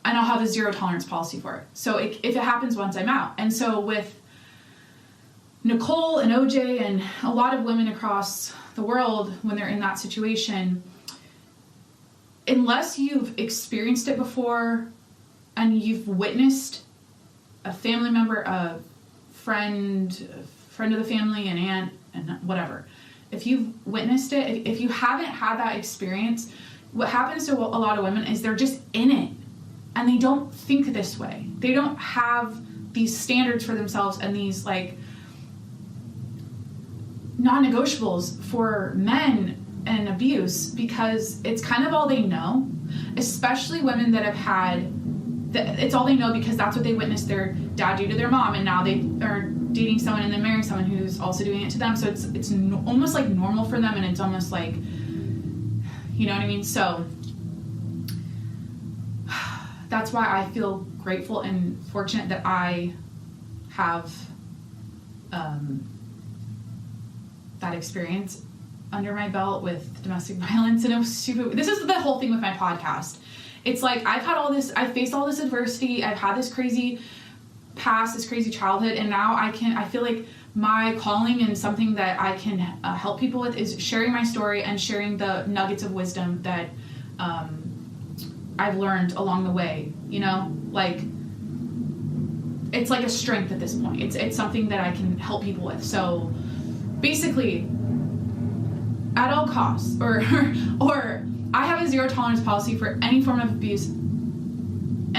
I don't have a zero tolerance policy for it. So if it happens once, I'm out. And so with Nicole and OJ and a lot of women across the world, when they're in that situation, unless you've experienced it before and you've witnessed a family member, a friend of the family, an aunt, and whatever, if you've witnessed it, if you haven't had that experience, what happens to a lot of women is they're just in it and they don't think this way. They don't have these standards for themselves and these like non-negotiables for men and abuse, because it's kind of all they know, especially women that have had, it's all they know because that's what they witnessed their dad do to their mom, and now they are dating someone and then marrying someone who's also doing it to them. So it's almost like normal for them, and it's almost like, you know what I mean? So that's why I feel grateful and fortunate that I have that experience under my belt with domestic violence. And it was super, this is the whole thing with my podcast. It's like, I've faced all this adversity, I've had this crazy past, this crazy childhood, and now I feel like my calling and something that I can help people with is sharing my story and sharing the nuggets of wisdom that I've learned along the way, you know, like, it's like a strength at this point. It's something that I can help people with. So basically, at all costs, or I have a zero tolerance policy for any form of abuse, and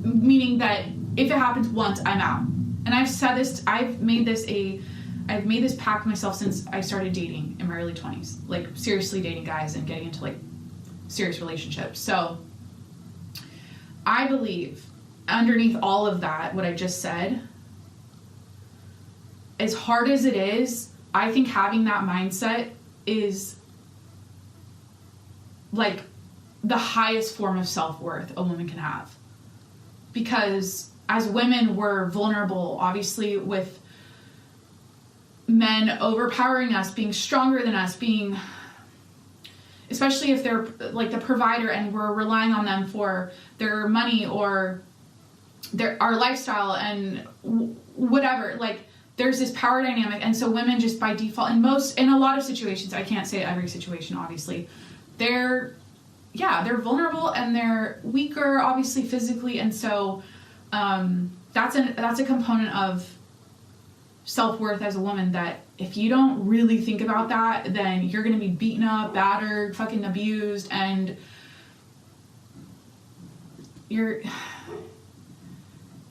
meaning that if it happens once, I'm out. And I've said this, I've made this pact with myself since I started dating in my early 20s, like seriously dating guys and getting into like serious relationships. So I believe underneath all of that, what I just said, as hard as it is, I think having that mindset is like the highest form of self-worth a woman can have. Because as women, we're vulnerable, obviously, with men overpowering us, being stronger than us, being, especially if they're like the provider and we're relying on them for their money or our lifestyle and whatever, like there's this power dynamic. And so women just by default, in a lot of situations, I can't say every situation, obviously, they're vulnerable and they're weaker, obviously, physically. And so that's a component of self-worth as a woman, that if you don't really think about that, then you're going to be beaten up, battered, fucking abused, and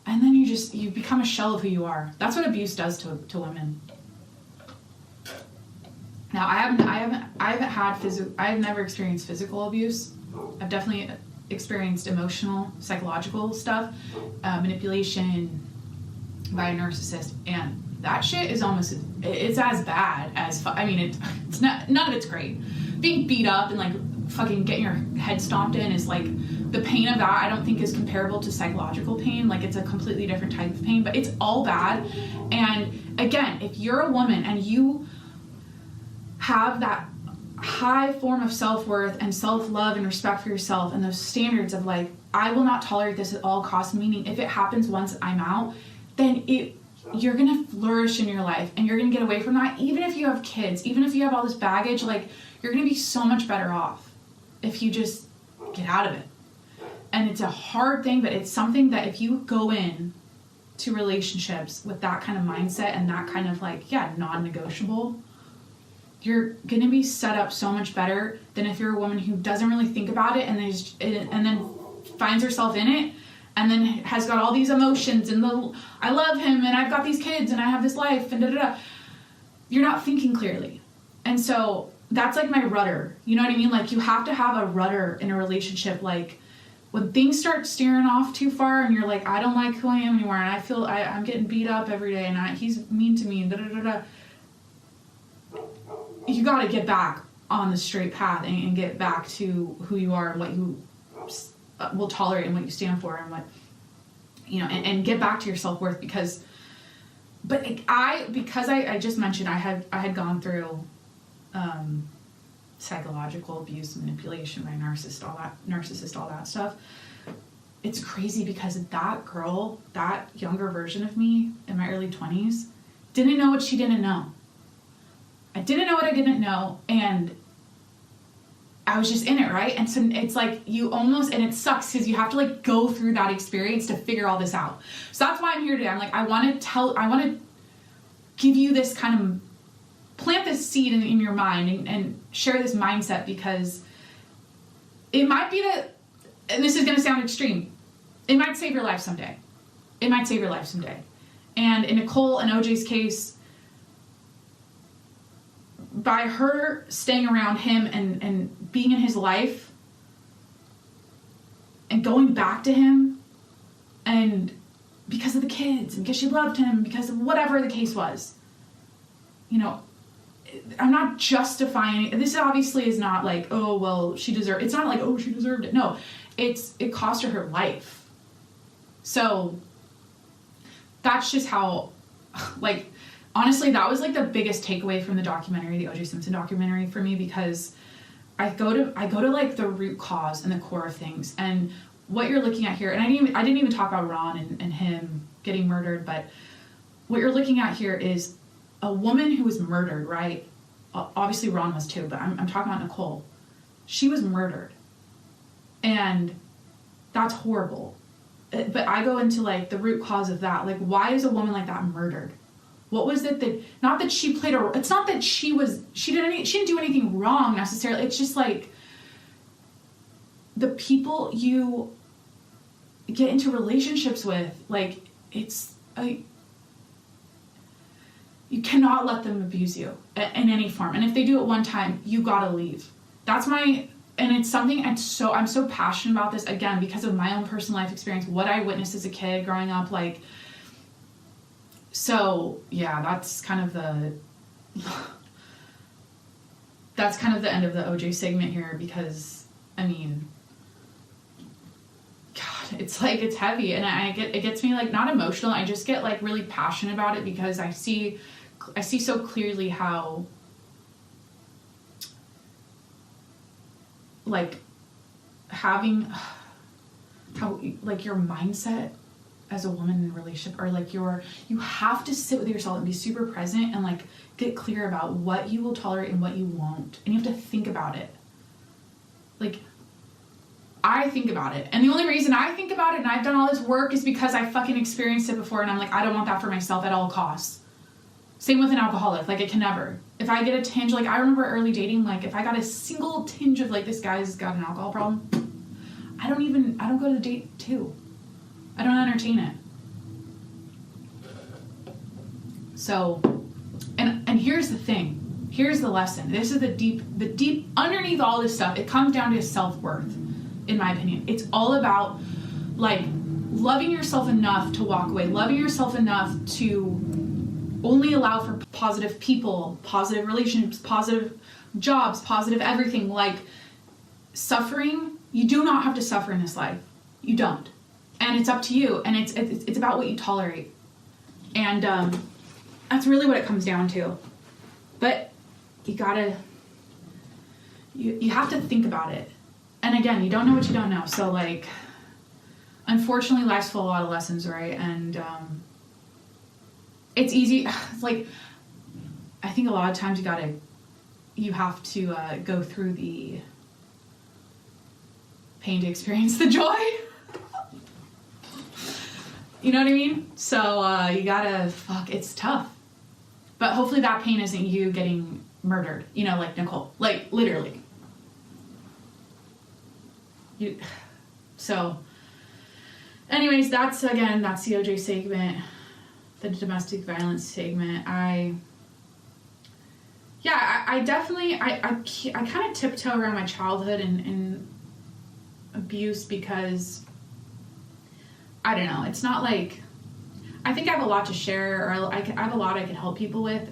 then you become a shell of who you are. That's what abuse does to women. Now, I've never experienced physical abuse. I've definitely experienced emotional, psychological stuff, manipulation by a narcissist, and that shit is it's as bad as, it's not, none of it's great. Being beat up and like fucking getting your head stomped in is like, the pain of that I don't think is comparable to psychological pain. Like it's a completely different type of pain, but it's all bad. And again, if you're a woman and you have that high form of self-worth and self-love and respect for yourself and those standards of like, I will not tolerate this at all costs, meaning if it happens once, I'm out, then you're gonna flourish in your life and you're gonna get away from that. Even if you have kids, even if you have all this baggage, like you're gonna be so much better off if you just get out of it. And it's a hard thing, but it's something that if you go in to relationships with that kind of mindset and that kind of like, non-negotiable, you're gonna be set up so much better than if you're a woman who doesn't really think about it and then finds herself in it and then has got all these emotions and I love him and I've got these kids and I have this life and da-da-da. You're not thinking clearly. And so that's like my rudder. You know what I mean? Like you have to have a rudder in a relationship. Like when things start steering off too far and you're like, I don't like who I am anymore and I feel I'm getting beat up every day and he's mean to me and da-da-da-da. You got to get back on the straight path and get back to who you are and what you will tolerate and what you stand for and what, and get back to your self-worth because I just mentioned I had gone through psychological abuse, manipulation by narcissist, all that stuff. It's crazy because that girl, that younger version of me in my early 20s, didn't know what she didn't know. I didn't know what I didn't know, and I was just in it, right? And so it's like and it sucks because you have to like go through that experience to figure all this out. So that's why I'm here today. I'm like, I want to give you this kind of, plant this seed in your mind and share this mindset because it might be that, and this is going to sound extreme, it might save your life someday. And in Nicole and OJ's case, by her staying around him and being in his life and going back to him and because of the kids and because she loved him, because of whatever the case was, I'm not justifying it. This obviously is not like, oh, well, it's not like, oh, she deserved it. No, it cost her life. So that's just how, like, honestly, that was like the biggest takeaway from the documentary, the OJ Simpson documentary for me, because I go to like the root cause and the core of things. And what you're looking at here, and I didn't even talk about Ron and him getting murdered, but what you're looking at here is a woman who was murdered, right? Obviously Ron was too, but I'm talking about Nicole. She was murdered. And that's horrible. But I go into like the root cause of that. Like, why is a woman like that murdered? What was it that, not that she played a, it's not that she didn't do anything wrong necessarily. It's just like the people you get into relationships with, like, it's like, you cannot let them abuse you in any form. And if they do it one time, you gotta leave. That's my, and it's something I'm so passionate about this, again, because of my own personal life experience, what I witnessed as a kid growing up, like, so yeah, that's kind of the end of the OJ segment here, because, I mean, God, it's like, it's heavy, and it gets me, like, not emotional, I just get, like, really passionate about it, because I see so clearly how, like, having, how, like, your mindset as a woman in a relationship, or like you have to sit with yourself and be super present and, like, get clear about what you will tolerate and what you won't, and you have to think about it. Like, I think about it, and the only reason I think about it and I've done all this work is because I fucking experienced it before, and I'm like, I don't want that for myself at all costs. Same with an alcoholic, like, it can never. If I get a tinge, like, I remember early dating, like, if I got a single tinge of, like, this guy's got an alcohol problem, I don't go to the date too. I don't entertain it. So, and here's the thing. Here's the lesson. This is the deep, underneath all this stuff, it comes down to self-worth, in my opinion. It's all about, like, loving yourself enough to walk away, loving yourself enough to only allow for positive people, positive relationships, positive jobs, positive everything. Like, suffering, you do not have to suffer in this life. You don't. And it's up to you. And it's about what you tolerate. And that's really what it comes down to. But you gotta, you have to think about it. And again, you don't know what you don't know. So, like, unfortunately, life's full of a lot of lessons, right? And it's easy. It's like, I think a lot of times you have to go through the pain to experience the joy. You know what I mean? So you gotta, it's tough. But hopefully that pain isn't you getting murdered, you know, like Nicole. Like, literally. So, anyways, that's the OJ segment, the domestic violence segment. I definitely, I kind of tiptoe around my childhood and abuse, because I don't know, it's not like, I think I have a lot to share, or I have a lot I can help people with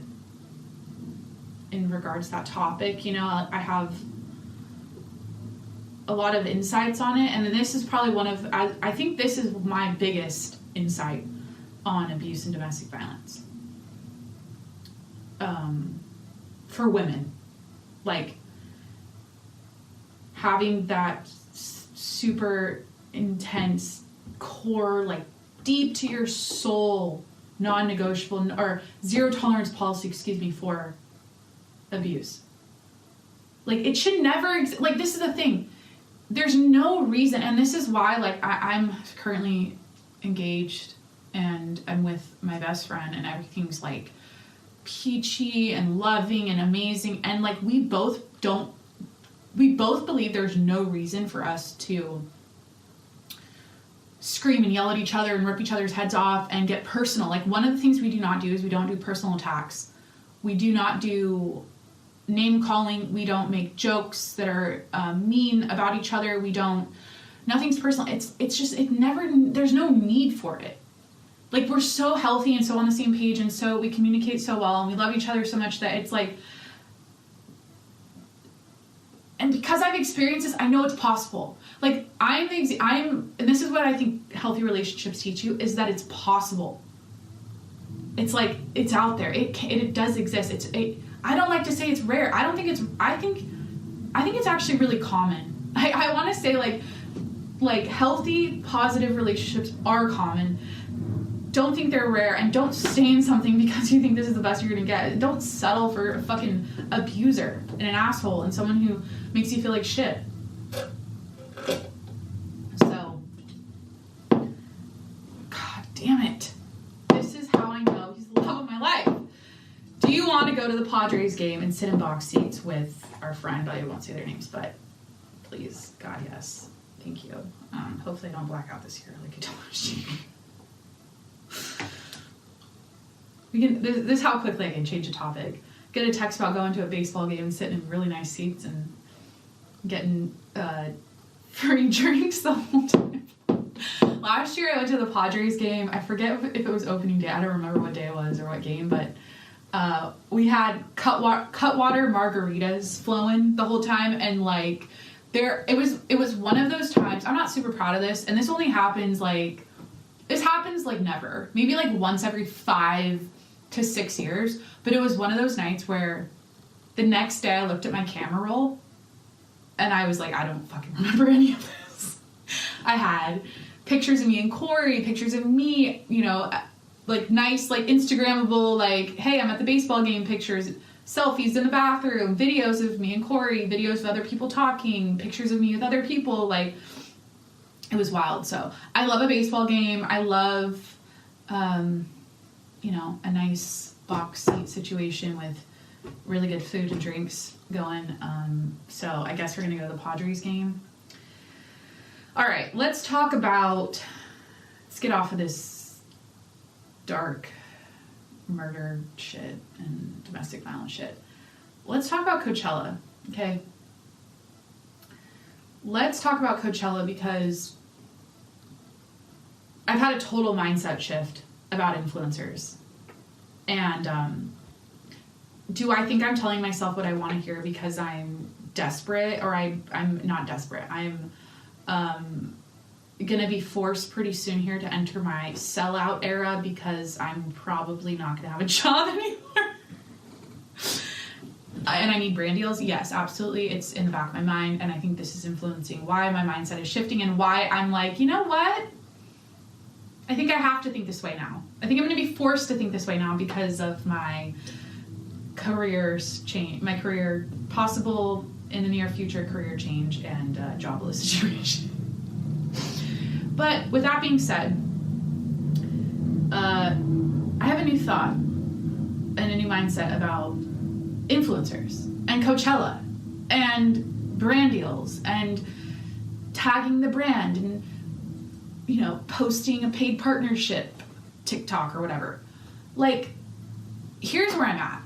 in regards to that topic. You know, I have a lot of insights on it, and then this is probably I think this is my biggest insight on abuse and domestic violence. For women, like, having that super intense core, like, deep to your soul, non-negotiable or zero tolerance policy, for abuse. Like, it should never like, this is the thing, there's no reason, and this is why, like, I'm currently engaged and I'm with my best friend, and everything's, like, peachy and loving and amazing, and, like, we both believe there's no reason for us to scream and yell at each other and rip each other's heads off and get personal. Like, one of the things we do not do is we don't do personal attacks. We do not do name calling. We don't make jokes that are mean about each other. Nothing's personal. It's just, there's no need for it. Like, we're so healthy and so on the same page, and so we communicate so well, and we love each other so much that it's like, and because I've experienced this, I know it's possible. Like, and this is what I think healthy relationships teach you, is that it's possible. It's like, it's out there. It does exist. I don't like to say it's rare. I think it's actually really common. I want to say, like healthy, positive relationships are common. Don't think they're rare, and don't stay in something because you think this is the best you're gonna get. Don't settle for a fucking abuser and an asshole and someone who makes you feel like shit. So, God damn it. This is how I know he's the love of my life. go to the Padres game and sit in box seats with our friend. I won't say their names, but please, God, yes. Thank you. Hopefully I don't black out this year like I told you. This is how quickly I can change a topic. Get a text about going to a baseball game and sitting in really nice seats and getting free drinks the whole time. Last year I went to the Padres game. I forget if it was opening day. I don't remember what day it was or what game, but we had cutwater margaritas flowing the whole time, and like it was one of those times. I'm not super proud of this, and this happens like never. Maybe like once every 5 to 6 years, but it was one of those nights where the next day I looked at my camera roll and I was like, I don't fucking remember any of this. I had pictures of me and Corey, pictures of me, you know, like nice, like Instagrammable, like, hey, I'm at the baseball game pictures, selfies in the bathroom, videos of me and Corey, videos of other people talking, pictures of me with other people. Like, it was wild. So I love a baseball game. I love, you know, a nice box seat situation with really good food and drinks going. So I guess we're going to go to the Padres game. All right, let's get off of this dark murder shit and domestic violence shit. Let's talk about Coachella, okay? Let's talk about Coachella because I've had a total mindset shift about influencers. And do I think I'm telling myself what I want to hear because I'm desperate? Or I'm not desperate. I'm going to be forced pretty soon here to enter my sellout era because I'm probably not going to have a job anymore. And I need brand deals. Yes, absolutely. It's in the back of my mind. And I think this is influencing why my mindset is shifting and why I'm like, you know what? I think I have to think this way now. I think I'm going to be forced to think this way now because of my career's change, my career, possible in the near future career change and jobless situation. But with that being said, I have a new thought and a new mindset about influencers and Coachella and brand deals and tagging the brand and, you know, posting a paid partnership TikTok or whatever. Like, here's where I'm at.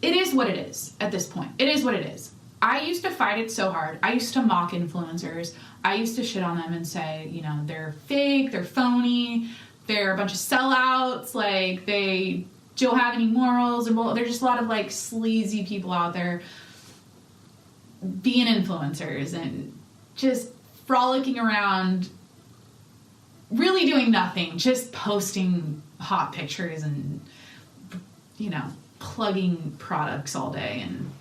It is what it is at this point. It is what it is. I used to fight it so hard. I used to mock influencers. I used to shit on them and say, you know, they're fake, they're phony, they're a bunch of sellouts, like they don't have any morals, and well, there's just a lot of like sleazy people out there being influencers and just frolicking around, really doing nothing, just posting hot pictures and, you know, plugging products all day and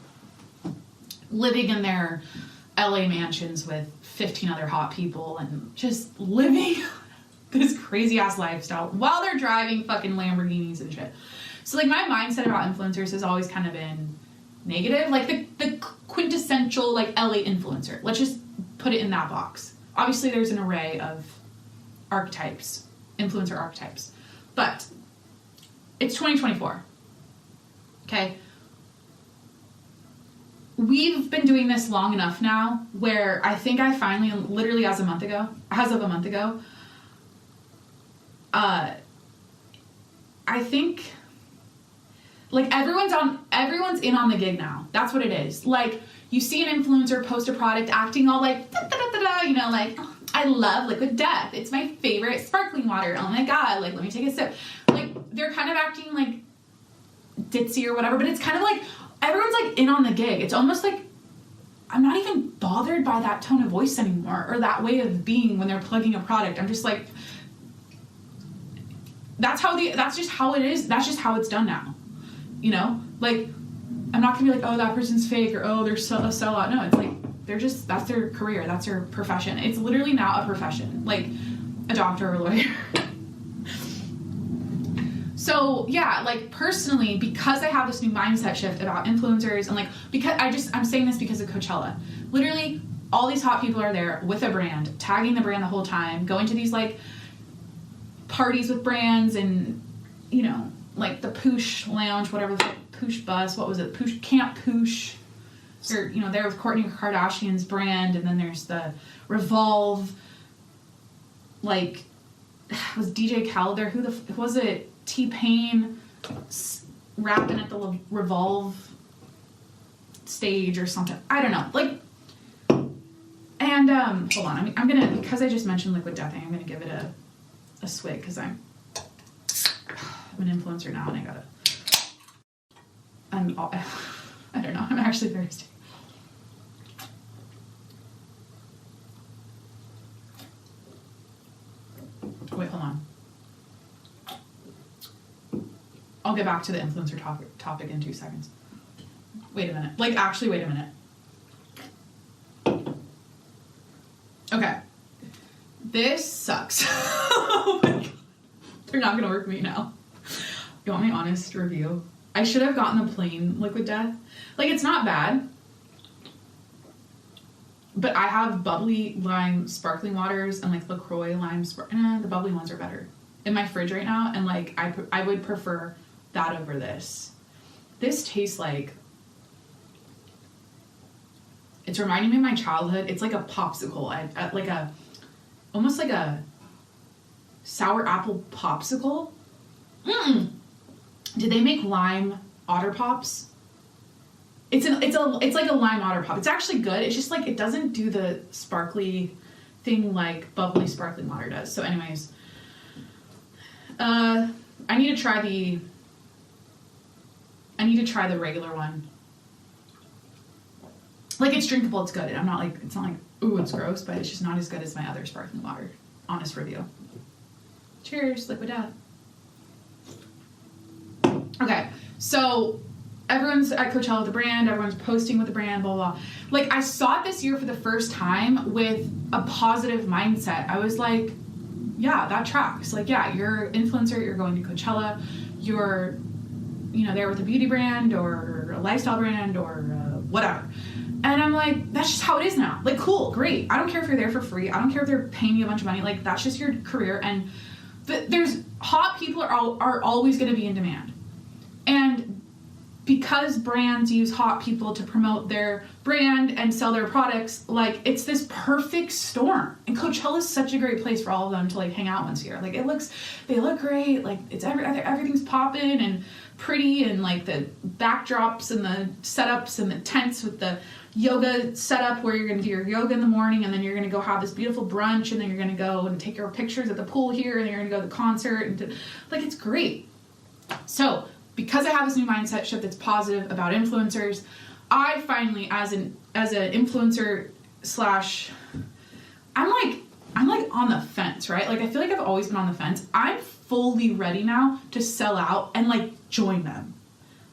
living in their LA mansions with 15 other hot people and just living this crazy ass lifestyle while they're driving fucking Lamborghinis and shit. So like my mindset about influencers has always kind of been negative, like the quintessential like LA influencer. Let's just put it in that box. Obviously there's an array of archetypes, influencer archetypes, but it's 2024. Okay. We've been doing this long enough now where I think I finally, literally as of a month ago, I think like everyone's in on the gig now. That's what it is. Like you see an influencer post a product acting all like, you know, like, oh, I love Liquid Death. It's my favorite sparkling water. Oh my God. Like, let me take a sip. Like they're kind of acting like ditzy or whatever, but it's kind of like, everyone's like in on the gig. It's almost like I'm not even bothered by that tone of voice anymore or that way of being when they're plugging a product. I'm just like, that's just how it is. That's just how it's done now. You know, like I'm not gonna be like, oh, that person's fake or oh, they're a sellout. No, it's like that's their career. That's their profession. It's literally now a profession, like a doctor or a lawyer. So yeah, like personally, because I have this new mindset shift about influencers and like, because I'm saying this because of Coachella. Literally all these hot people are there with a brand, tagging the brand the whole time, going to these like parties with brands and, you know, like the Poosh Lounge, whatever the Poosh Bus. What was it? Camp Poosh. Or, you know, there with Kourtney Kardashian's brand, and then there's the Revolve. Like, was DJ Khaled there? Who was it? T-Pain rapping at the Revolve stage or something. I don't know. Like, and hold on. I'm gonna, because I just mentioned Liquid Death, I'm gonna give it a swig because I'm an influencer now and I don't know. I'm actually thirsty. Wait, hold on. I'll get back to the influencer topic in 2 seconds. Wait a minute. Like, actually, wait a minute. Okay. This sucks. Oh my God. They're not gonna work for me now. You want my honest review? I should have gotten the plain Liquid Death. Like, it's not bad. But I have bubbly lime sparkling waters and like LaCroix lime the bubbly ones are better in my fridge right now, and like I would prefer that over this. This tastes like, it's reminding me of my childhood. It's like a popsicle. Like almost like a sour apple popsicle. Did they make lime Otter Pops? It's like a lime Otter Pop. It's actually good. It's just like, it doesn't do the sparkly thing like bubbly sparkling water does. So anyways, I need to try the regular one. Like, it's drinkable, it's good. It's not like, ooh, it's gross, but it's just not as good as my other sparkling water. Honest review. Cheers, Liquid Death. Okay, so everyone's at Coachella with the brand, everyone's posting with the brand, blah, blah, blah. Like, I saw it this year for the first time with a positive mindset. I was like, yeah, that tracks. Like, yeah, you're an influencer, you're going to Coachella, you're, you know, there with a beauty brand or a lifestyle brand or whatever. And I'm like, that's just how it is now. Like, cool, great. I don't care if you're there for free. I don't care if they're paying you a bunch of money. Like, that's just your career. And there's hot people are always going to be in demand. And because brands use hot people to promote their brand and sell their products, like, it's this perfect storm. And Coachella is such a great place for all of them to like hang out once a year. Like, they look great. Like, it's everything's popping and pretty, and like the backdrops and the setups and the tents with the yoga setup where you're going to do your yoga in the morning, and then you're going to go have this beautiful brunch, and then you're going to go and take your pictures at the pool here, and then you're going to go to the concert, and like, it's great. So because I have this new mindset shift that's positive about influencers, I finally, as an influencer / I'm like on the fence, right? Like, I feel like I've always been on the fence. I'm fully ready now to sell out and like join them.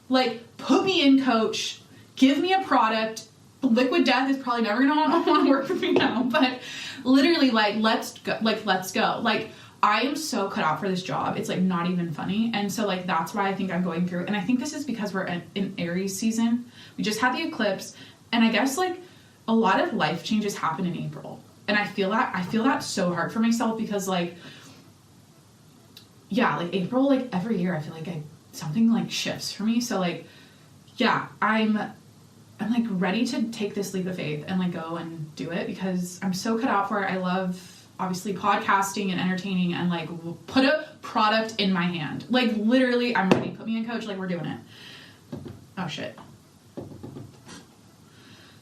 Like, put me in, coach, give me a product. Liquid Death is probably never gonna want to work for me now, but literally, like, let's go. Like, I am so cut out for this job. It's like not even funny. And so like, that's why I think I'm going through. And I think this is because we're in Aries season. We just had the eclipse, and I guess like a lot of life changes happen in April. And I feel that so hard for myself, because like, yeah, like April, like every year I feel like something like shifts for me. So like, yeah, I'm like ready to take this leap of faith and like go and do it, because I'm so cut out for it. I love obviously podcasting and entertaining, and like put a product in my hand. Like, literally, I'm ready. Put me in, coach. Like, we're doing it. Oh shit.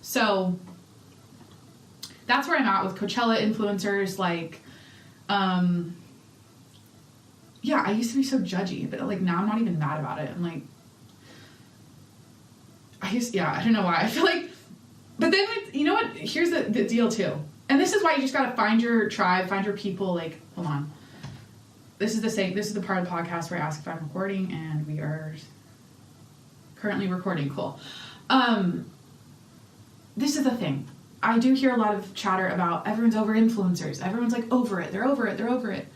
So that's where I'm at with Coachella influencers. Like, yeah, I used to be so judgy, but like now I'm not even mad about it. I'm like, I don't know why. I feel like, but then, you know what? Here's the deal too. And this is why you just gotta find your tribe, find your people. Like, hold on. This is the part of the podcast where I ask if I'm recording, and we are currently recording. Cool. This is the thing. I do hear a lot of chatter about everyone's over influencers. Everyone's like over it. They're over it.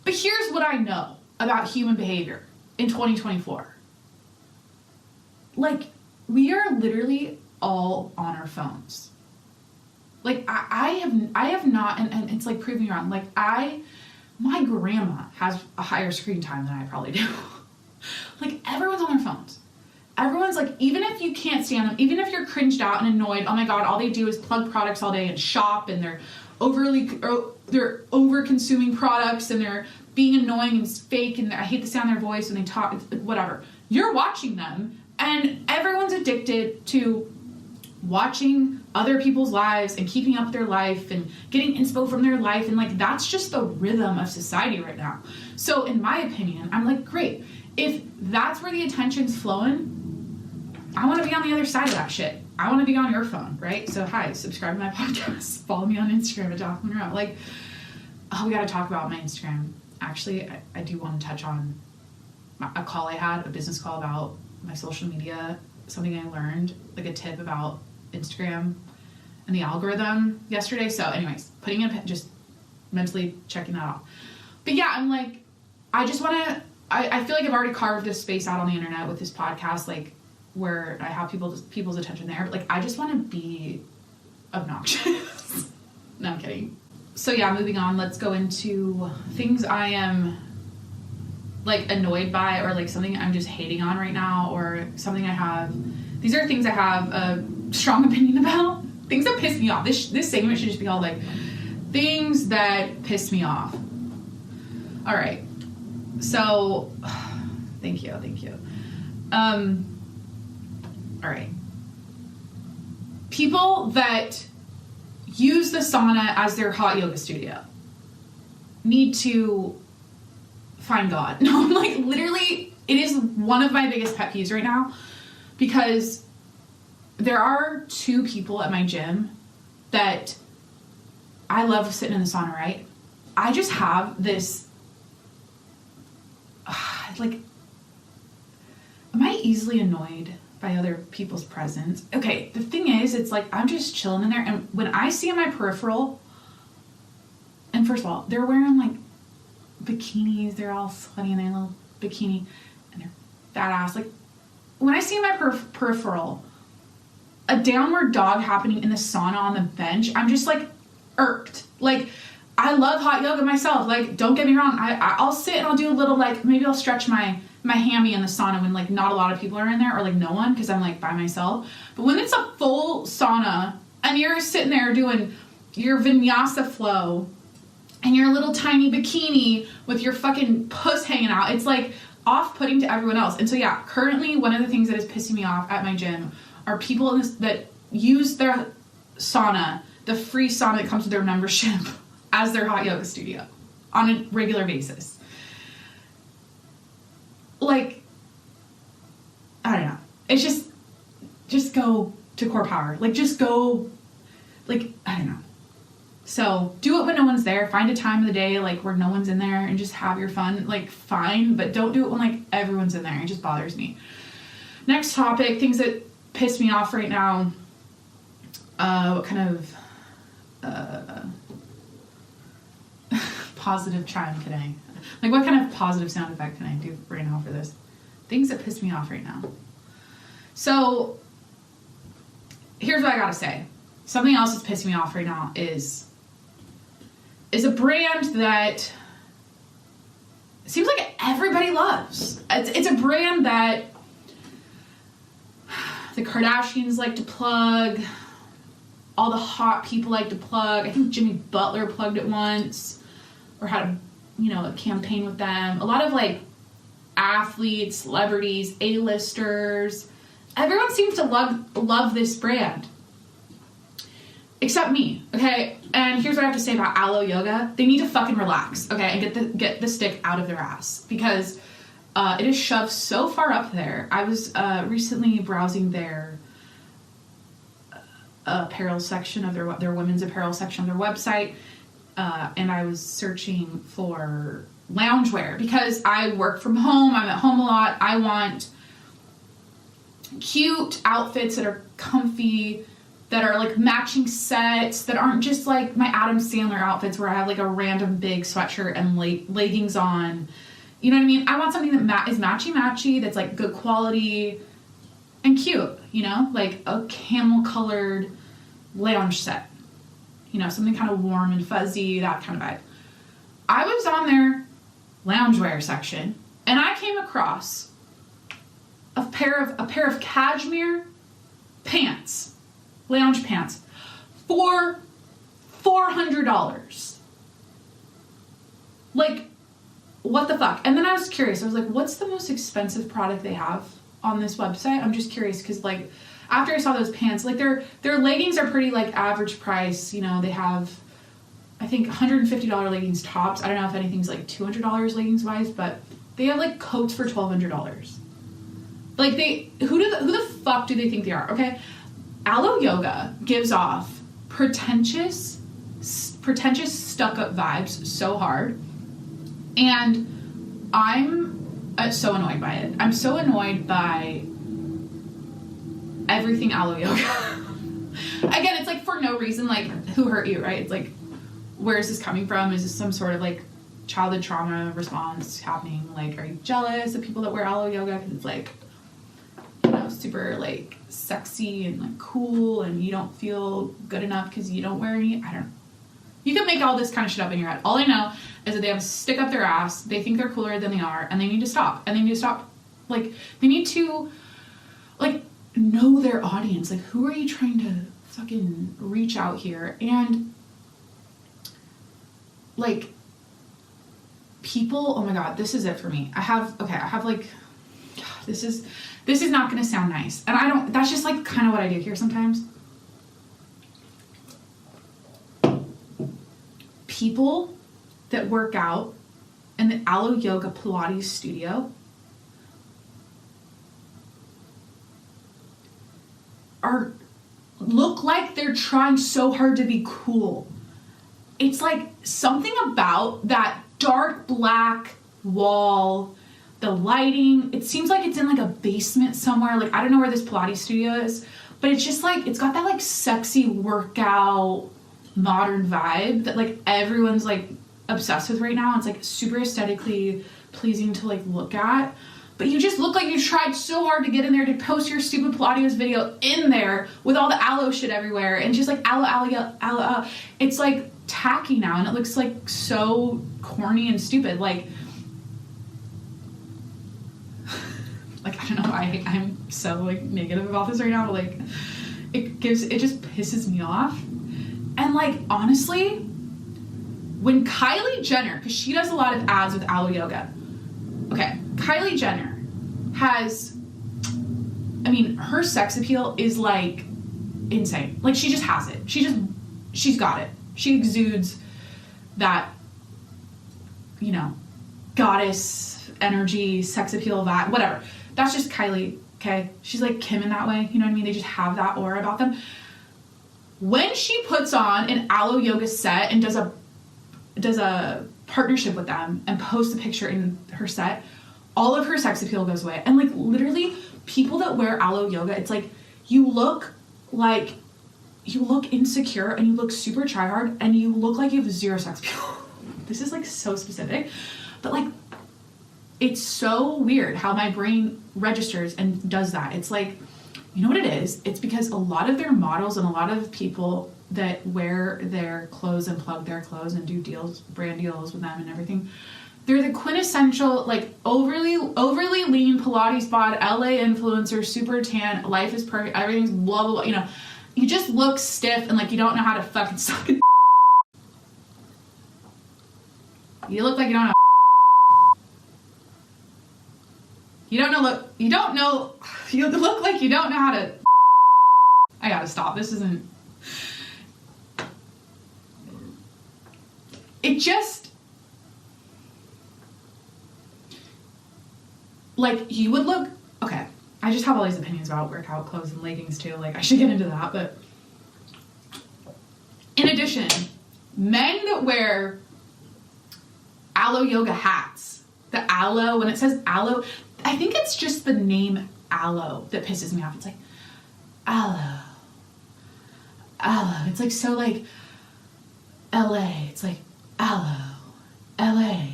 But here's what I know about human behavior in 2024. Like, we are literally all on our phones. Like, I have not, and it's like proving me wrong. Like, my grandma has a higher screen time than I probably do. Like, everyone's on their phones. everyone's like, even if you can't stand them, even if you're cringed out and annoyed, oh my God, all they do is plug products all day and shop, and they're over consuming products, and they're being annoying and fake, and I hate the sound of their voice when they talk, whatever. You're watching them, and everyone's addicted to watching other people's lives and keeping up their life and getting inspo from their life, and like that's just the rhythm of society right now. So in my opinion, I'm like, great, if that's where the attention's flowing, I want to be on the other side of that shit. I want to be on your phone, right? So hi, subscribe to my podcast, follow me on Instagram at Jacqueline Monroe. Like, oh, we got to talk about my Instagram. Actually, I do want to touch on a call I had, a business call about my social media, something I learned, like a tip about Instagram and the algorithm yesterday. So anyways, putting in, just mentally checking that off. But yeah, I'm like, I just want to, I feel like I've already carved this space out on the internet with this podcast, like where I have people's attention there. But like, I just want to be obnoxious. No, I'm kidding. So yeah, moving on, let's go into things I am like annoyed by, or like something I'm just hating on right now, or something I have. These are things I have a strong opinion about. Things that piss me off. This segment should just be called like things that piss me off. All right. So, thank you. All right. People that use the sauna as their hot yoga studio need to find God. No, I'm like, literally, it is one of my biggest pet peeves right now, because there are two people at my gym that I love sitting in the sauna, right? I just have this, like, am I easily annoyed by other people's presence? Okay, the thing is, it's like, I'm just chilling in there, and when I see in my peripheral, and first of all, they're wearing, like, bikinis, they're all sweaty in their little bikini, and they're fat ass. Like, when I see in my peripheral a downward dog happening in the sauna on the bench, I'm just, like, irked. Like, I love hot yoga myself. Like, don't get me wrong. I'll sit and I'll do a little, like, maybe I'll stretch my hammy in the sauna when, like, not a lot of people are in there, or, like, no one, because I'm, like, by myself. But when it's a full sauna and you're sitting there doing your vinyasa flow and your little tiny bikini with your fucking puss hanging out, it's, like, off-putting to everyone else. And so, yeah, currently one of the things that is pissing me off at my gym are people that use their sauna, the free sauna that comes with their membership, as their hot yoga studio on a regular basis. Like, I don't know. It's just go to core power. Like, just go, like, I don't know. So do it when no one's there. Find a time of the day, like, where no one's in there, and just have your fun. Like, fine, but don't do it when, like, everyone's in there. It just bothers me. Next topic, things that piss me off right now. What kind of positive chime can I, like, what kind of positive sound effect can I do right now for this? Things that piss me off right now. So, here's what I gotta say. Something else that's pissing me off right now is a brand that seems like everybody loves. It's a brand that the Kardashians like to plug, all the hot people like to plug. I think Jimmy Butler plugged it once, or had a campaign with them. A lot of, like, athletes, celebrities, A-listers. Everyone seems to love this brand. Except me, okay? And here's what I have to say about Alo Yoga. They need to fucking relax, okay? And get the stick out of their ass. Because it is shoved so far up there. I was recently browsing their apparel section of their women's apparel section of their website. And I was searching for loungewear because I work from home. I'm at home a lot. I want cute outfits that are comfy, that are, like, matching sets, that aren't just, like, my Adam Sandler outfits where I have, like, a random big sweatshirt and leggings on. You know what I mean? I want something that is matchy-matchy, that's, like, good quality and cute, like a camel-colored lounge set. Something kind of warm and fuzzy, that kind of vibe. I was on their loungewear section, and I came across a pair of cashmere pants, lounge pants, for $400. Like, what the fuck? And then I was curious. I was like, what's the most expensive product they have on this website? I'm just curious because, like, after I saw those pants, like, their leggings are pretty, like, average price. You know, they have, I think, $150 leggings tops. I don't know if anything's, like, $200 leggings-wise, but they have, like, coats for $1,200. Like, who the fuck do they think they are? Okay, Alo Yoga gives off pretentious stuck-up vibes so hard. And I'm so annoyed by it. I'm so annoyed by everything Alo Yoga. Again, it's like for no reason, like, who hurt you, right? It's like, where is this coming from? Is this some sort of like childhood trauma response happening? Like, are you jealous of people that wear Alo Yoga? Because it's like, you know, super like sexy and like cool, and you don't feel good enough because you don't wear any. I don't know. You can make all this kind of shit up in your head. All I know is that they have a stick up their ass. They think they're cooler than they are, and they need to stop. And they need to stop. Like, they need to, like, know their audience. Like, who are you trying to fucking reach out here? And, like, people, oh my God, this is it for me. I have like, this is not going to sound nice. And that's just like kind of what I do here sometimes. People that work out in the Alo Yoga Pilates studio look like they're trying so hard to be cool. It's like something about that dark black wall, the lighting. It seems like it's in like a basement somewhere. Like, I don't know where this Pilates studio is, but it's just like, it's got that like sexy workout modern vibe that like everyone's like obsessed with right now. It's like super aesthetically pleasing to like look at, but you just look like you tried so hard to get in there to post your stupid Pilates video in there with all the aloe shit everywhere and just like aloe. It's like tacky now, and it looks like so corny and stupid. Like I don't know why I'm so like negative about this right now, but like it just pisses me off. And like, honestly, when Kylie Jenner, because she does a lot of ads with Alo Yoga. Okay, Kylie Jenner has, I mean, her sex appeal is like insane. Like, she just has it. She's got it. She exudes that, you know, goddess energy, sex appeal, vibe, whatever. That's just Kylie, okay? She's like Kim in that way, you know what I mean? They just have that aura about them. When she puts on an Alo Yoga set and does a partnership with them and posts a picture in her set, all of her sex appeal goes away. And like, literally, people that wear Alo Yoga, it's like you look insecure and you look super try hard and you look like you have zero sex appeal. This is like so specific, but like, it's so weird how my brain registers and does that. It's like, you know what it is? It's because a lot of their models and a lot of people that wear their clothes and plug their clothes and do deals, brand deals with them and everything, they're the quintessential, like, overly lean Pilates bod, LA influencer, super tan, life is perfect, everything's blah, blah, blah, you know. You just look stiff and like you don't know how to fucking suck it. You look like you don't know. You look like you don't know how to. I gotta stop. This isn't. It just. Like, you would look. Okay. I just have all these opinions about workout clothes and leggings too. Like, I should get into that, but. In addition, men that wear Alo Yoga hats. The aloe, when it says aloe, I think it's just the name aloe that pisses me off. It's like, aloe. It's like so like LA. It's like aloe. LA.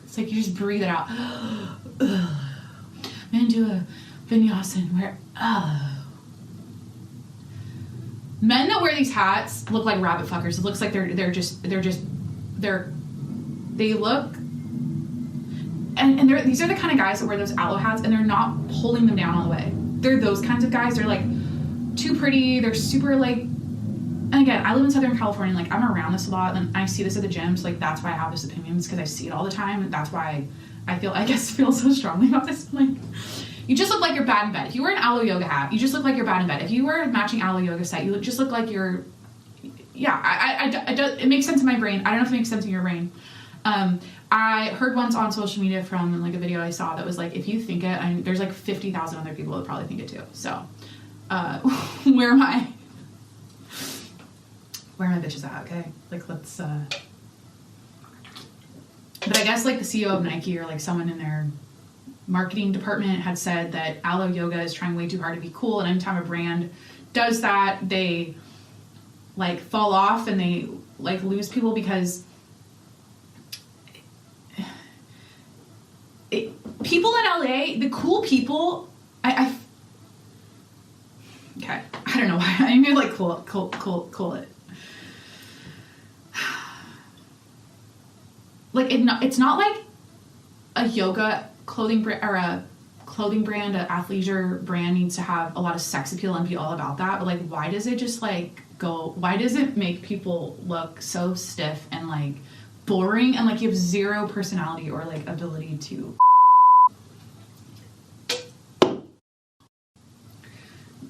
It's like you just breathe it out. Men do a vinyasa and wear aloe. Men that wear these hats look like rabbit fuckers. It looks like they look and these are the kind of guys that wear those aloe hats and they're not pulling them down all the way. They're those kinds of guys. They're like too pretty. They're super like, and again, I live in Southern California. Like I'm around this a lot and I see this at the gym. So like, that's why I have this opinion, because I see it all the time. And that's why I feel so strongly about this. Like, you just look like you're bad in bed. If you wear an Alo Yoga hat, you just look like you're bad in bed. If you wear a matching Alo Yoga set, you just look like you're, it makes sense in my brain. I don't know if it makes sense in your brain. I heard once on social media from like a video I saw that was like, if you think it, there's like 50,000 other people that probably think it too. So, where are my bitches at? Okay. Like, let's, but I guess like the CEO of Nike or like someone in their marketing department had said that Alo Yoga is trying way too hard to be cool. And anytime a brand does that, they like fall off and they like lose people because people in LA, the cool people, okay, I don't know why I need to like cool it. Like it's not like a yoga clothing brand or a clothing brand, an athleisure brand needs to have a lot of sex appeal and be all about that. But like, why does it just like why does it make people look so stiff and like boring and like you have zero personality or like ability to?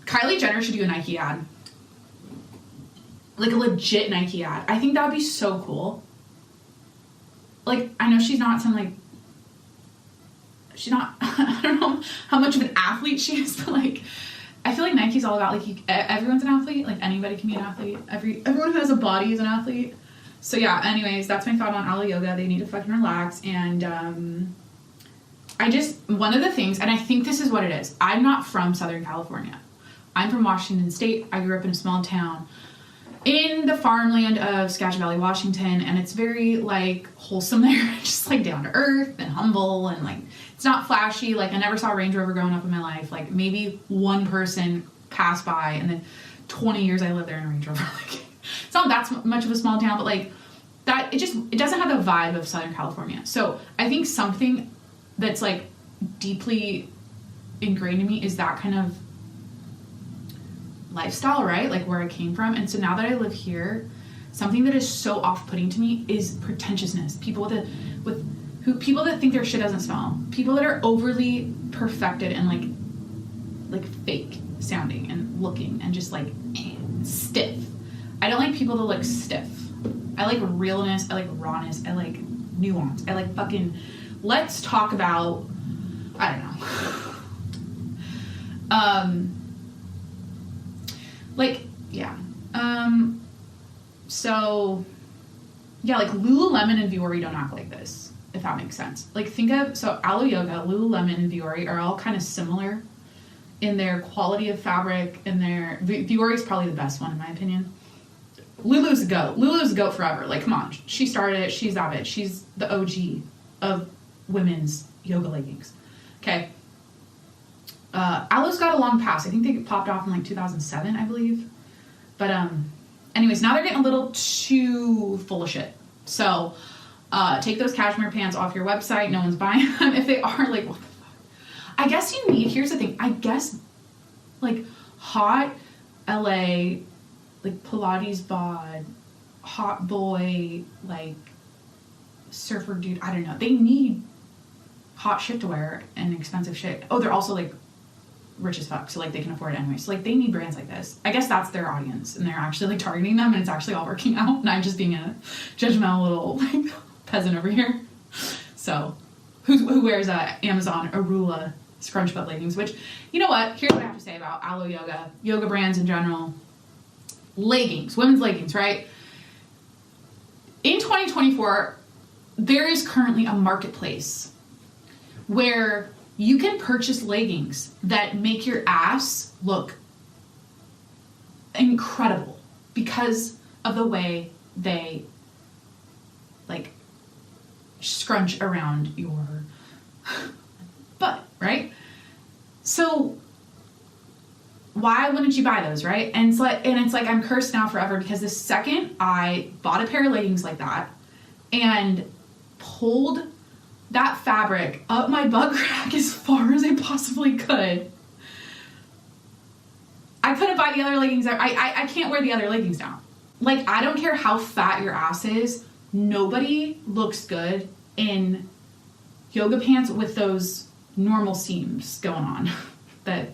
Kylie Jenner should do a Nike ad. Like a legit Nike ad. I think that would be so cool. Like, I know she's not I don't know how much of an athlete she is, but like, I feel like Nike's all about like, everyone's an athlete. Like anybody can be an athlete. Everyone who has a body is an athlete. So yeah, anyways, that's my thought on Alo Yoga. They need to fucking relax. And one of the things, and I think this is what it is. I'm not from Southern California. I'm from Washington State. I grew up in a small town in the farmland of Skagit Valley, Washington, and it's very like wholesome there, just like down to earth and humble, and like it's not flashy. Like I never saw a Range Rover growing up in my life. Like maybe one person passed by, and then 20 years I lived there in a Range Rover. Like it's not that much of a small town, but like that it doesn't have the vibe of Southern California. So I think something that's like deeply ingrained in me is that kind of lifestyle, right? Like where I came from. And so now that I live here, something that is so off-putting to me is pretentiousness. People people that think their shit doesn't smell. People that are overly perfected and like fake sounding and looking and just like stiff. I don't like people that look stiff. I like realness. I like rawness. I like nuance. I like fucking, let's talk about, I don't know. Like, yeah. So, yeah, like Lululemon and Vuori don't act like this, if that makes sense. Like, so Alo Yoga, Lululemon, and Vuori are all kind of similar in their quality of fabric, and Vuori is probably the best one, in my opinion. Lulu's a goat. Lulu's a goat forever. Like, come on. She started it. She's that bitch. She's the OG of women's yoga leggings. Okay. Alo's got a long past. I think they popped off in like 2007, I believe. But anyways, now they're getting a little too full of shit. So take those cashmere pants off your website. No one's buying them. If they are, like, what the fuck? I guess here's the thing. I guess like hot LA, like Pilates bod, hot boy, like surfer dude, I don't know. They need hot shit to wear and expensive shit. Oh, they're also like rich as fuck, so like they can afford it anyway. So like they need brands like this. I guess that's their audience, and they're actually like targeting them, and it's actually all working out. And I'm just being a judgmental little like peasant over here. So who wears a Amazon Arula scrunch butt leggings? Which, you know what? Here's what I have to say about Alo Yoga, yoga brands in general. Leggings, women's leggings, right? In 2024, there is currently a marketplace where you can purchase leggings that make your ass look incredible because of the way they like scrunch around your butt, right? So why wouldn't you buy those, right? And it's like I'm cursed now forever, because the second I bought a pair of leggings like that and pulled that fabric up my butt crack as far as I possibly could. I couldn't buy the other leggings. I can't wear the other leggings now. Like, I don't care how fat your ass is. Nobody looks good in yoga pants with those normal seams going on that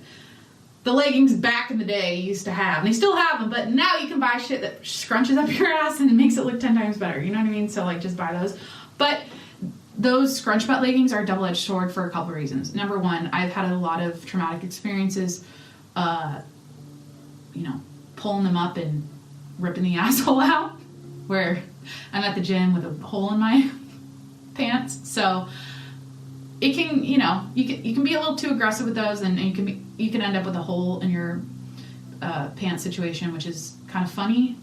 the leggings back in the day used to have. And they still have them, but now you can buy shit that scrunches up your ass and makes it look 10 times better. You know what I mean? So, like, just buy those. But those scrunch butt leggings are a double-edged sword for a couple reasons. Number one, I've had a lot of traumatic experiences, pulling them up and ripping the asshole out, where I'm at the gym with a hole in my pants. So it can, you can be a little too aggressive with those, and you can end up with a hole in your pants situation, which is kind of funny.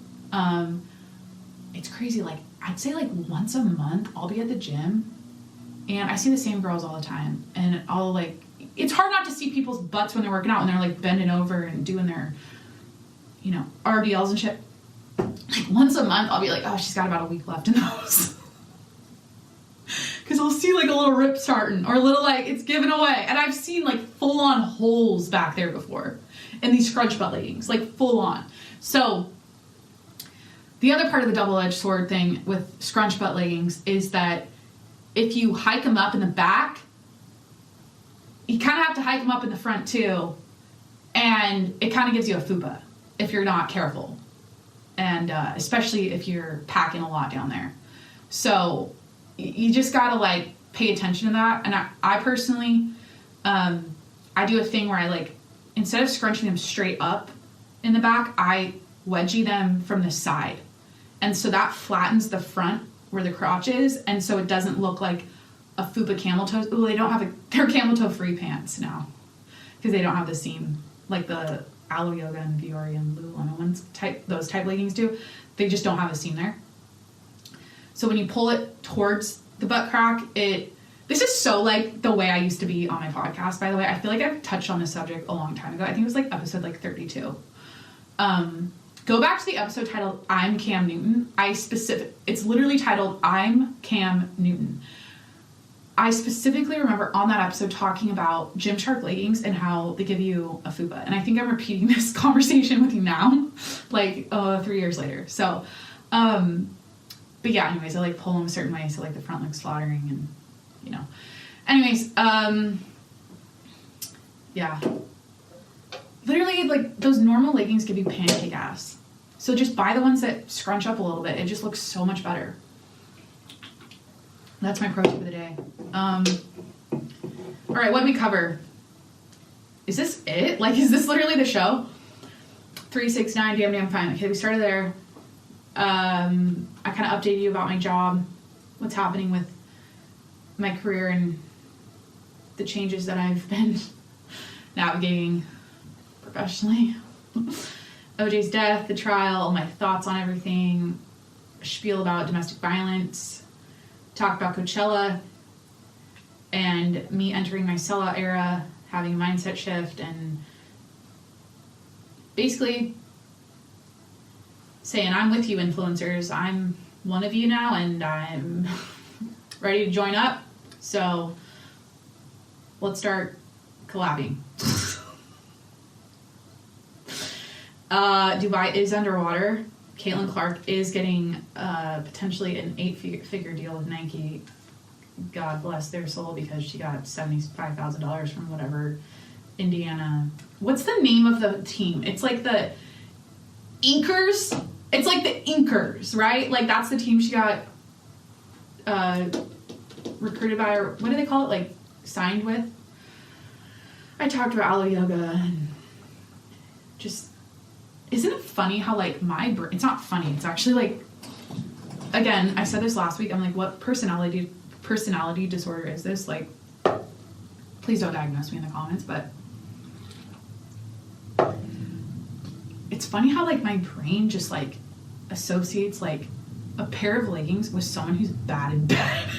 It's crazy. Like, I'd say like once a month I'll be at the gym and I see the same girls all the time, and I'll like, it's hard not to see people's butts when they're working out, when they're like bending over and doing their, RDLs and shit. Like, once a month I'll be like, oh, she's got about a week left in those. Because I'll see like a little rip starting, or a little like it's given away. And I've seen like full on holes back there before in these scrunch butt leggings, like full on. So the other part of the double-edged sword thing with scrunch butt leggings is that if you hike them up in the back, you kind of have to hike them up in the front too. And it kind of gives you a fupa if you're not careful. And especially if you're packing a lot down there. So you just gotta like pay attention to that. And I personally, I do a thing where I like, instead of scrunching them straight up in the back, I wedgie them from the side. And so that flattens the front where the crotch is. And so it doesn't look like a fupa camel toe. Ooh, they're camel toe free pants now, because they don't have the seam like the Alo Yoga and Viore and Lululemon ones those type leggings do. They just don't have a seam there. So when you pull it towards the butt crack, this is so like the way I used to be on my podcast, by the way. I feel like I've touched on this subject a long time ago. I think it was like episode like 32. Go back to the episode titled I'm Cam Newton. It's literally titled I'm Cam Newton. I specifically remember on that episode talking about Gymshark leggings and how they give you a fupa. And I think I'm repeating this conversation with you now, like 3 years later. So, but yeah, anyways, I like pull them a certain way so like the front looks flattering and, Anyways, yeah. Literally, like, those normal leggings give you pancake ass. So just buy the ones that scrunch up a little bit. It just looks so much better. That's my pro tip of the day. All right, what did we cover? Is this it? Like, is this literally the show? 369, damn fine. Okay, we started there. I kind of updated you about my job, what's happening with my career and the changes that I've been navigating professionally. OJ's death, the trial, all my thoughts on everything, spiel about domestic violence, talk about Coachella, and me entering my sellout era, having a mindset shift, and basically saying, I'm with you, influencers. I'm one of you now, and I'm ready to join up. So let's start collabing. Dubai is underwater. Caitlyn Clark is getting potentially an 8-figure deal with Nike. God bless their soul, because she got $75,000 from whatever Indiana. What's the name of the team? It's like the Inkers. It's like the Inkers, right? Like, that's the team she got recruited by, or what do they call it? Like, signed with. I talked about Alo Yoga, and just, isn't it funny how, like, my brain, it's not funny, it's actually, like, again, I said this last week, I'm like, what personality disorder is this? Like, please don't diagnose me in the comments, but it's funny how, like, my brain just, like, associates, like, a pair of leggings with someone who's bad in bed.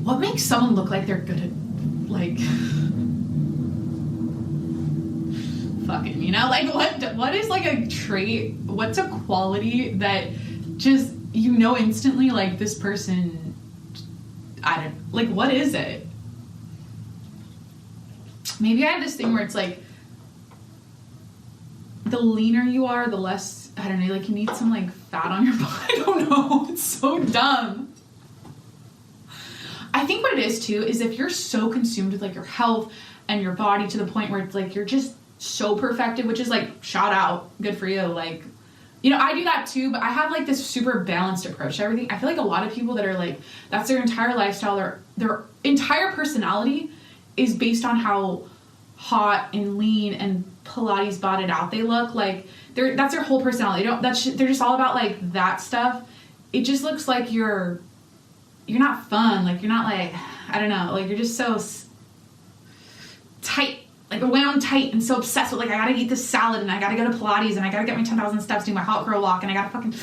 What makes someone look like they're good at, like, fucking, like, what is, like, a trait, what's a quality that just, you know instantly, like, this person, I don't, like, what is it? Maybe I have this thing where it's like, the leaner you are, the less, I don't know, like, you need some, like, fat on your body. I don't know. It's so dumb. I think what it is, too, is if you're so consumed with, like, your health and your body to the point where it's, like, you're just so perfected, which is, like, shout out. Good for you. Like, you know, I do that, too, but I have, like, this super balanced approach to everything. I feel like a lot of people that are, like, that's their entire lifestyle, their entire personality is based on how hot and lean and Pilates botted out they look. Like, that's their whole personality. They're just all about, like, that stuff. It just looks like you're not fun. Like, you're not, like, I don't know, like, you're just so tight, like, wound tight and so obsessed with, like, I gotta eat this salad and I gotta go to Pilates and I gotta get my 10,000 steps, do my hot girl walk, and I gotta fucking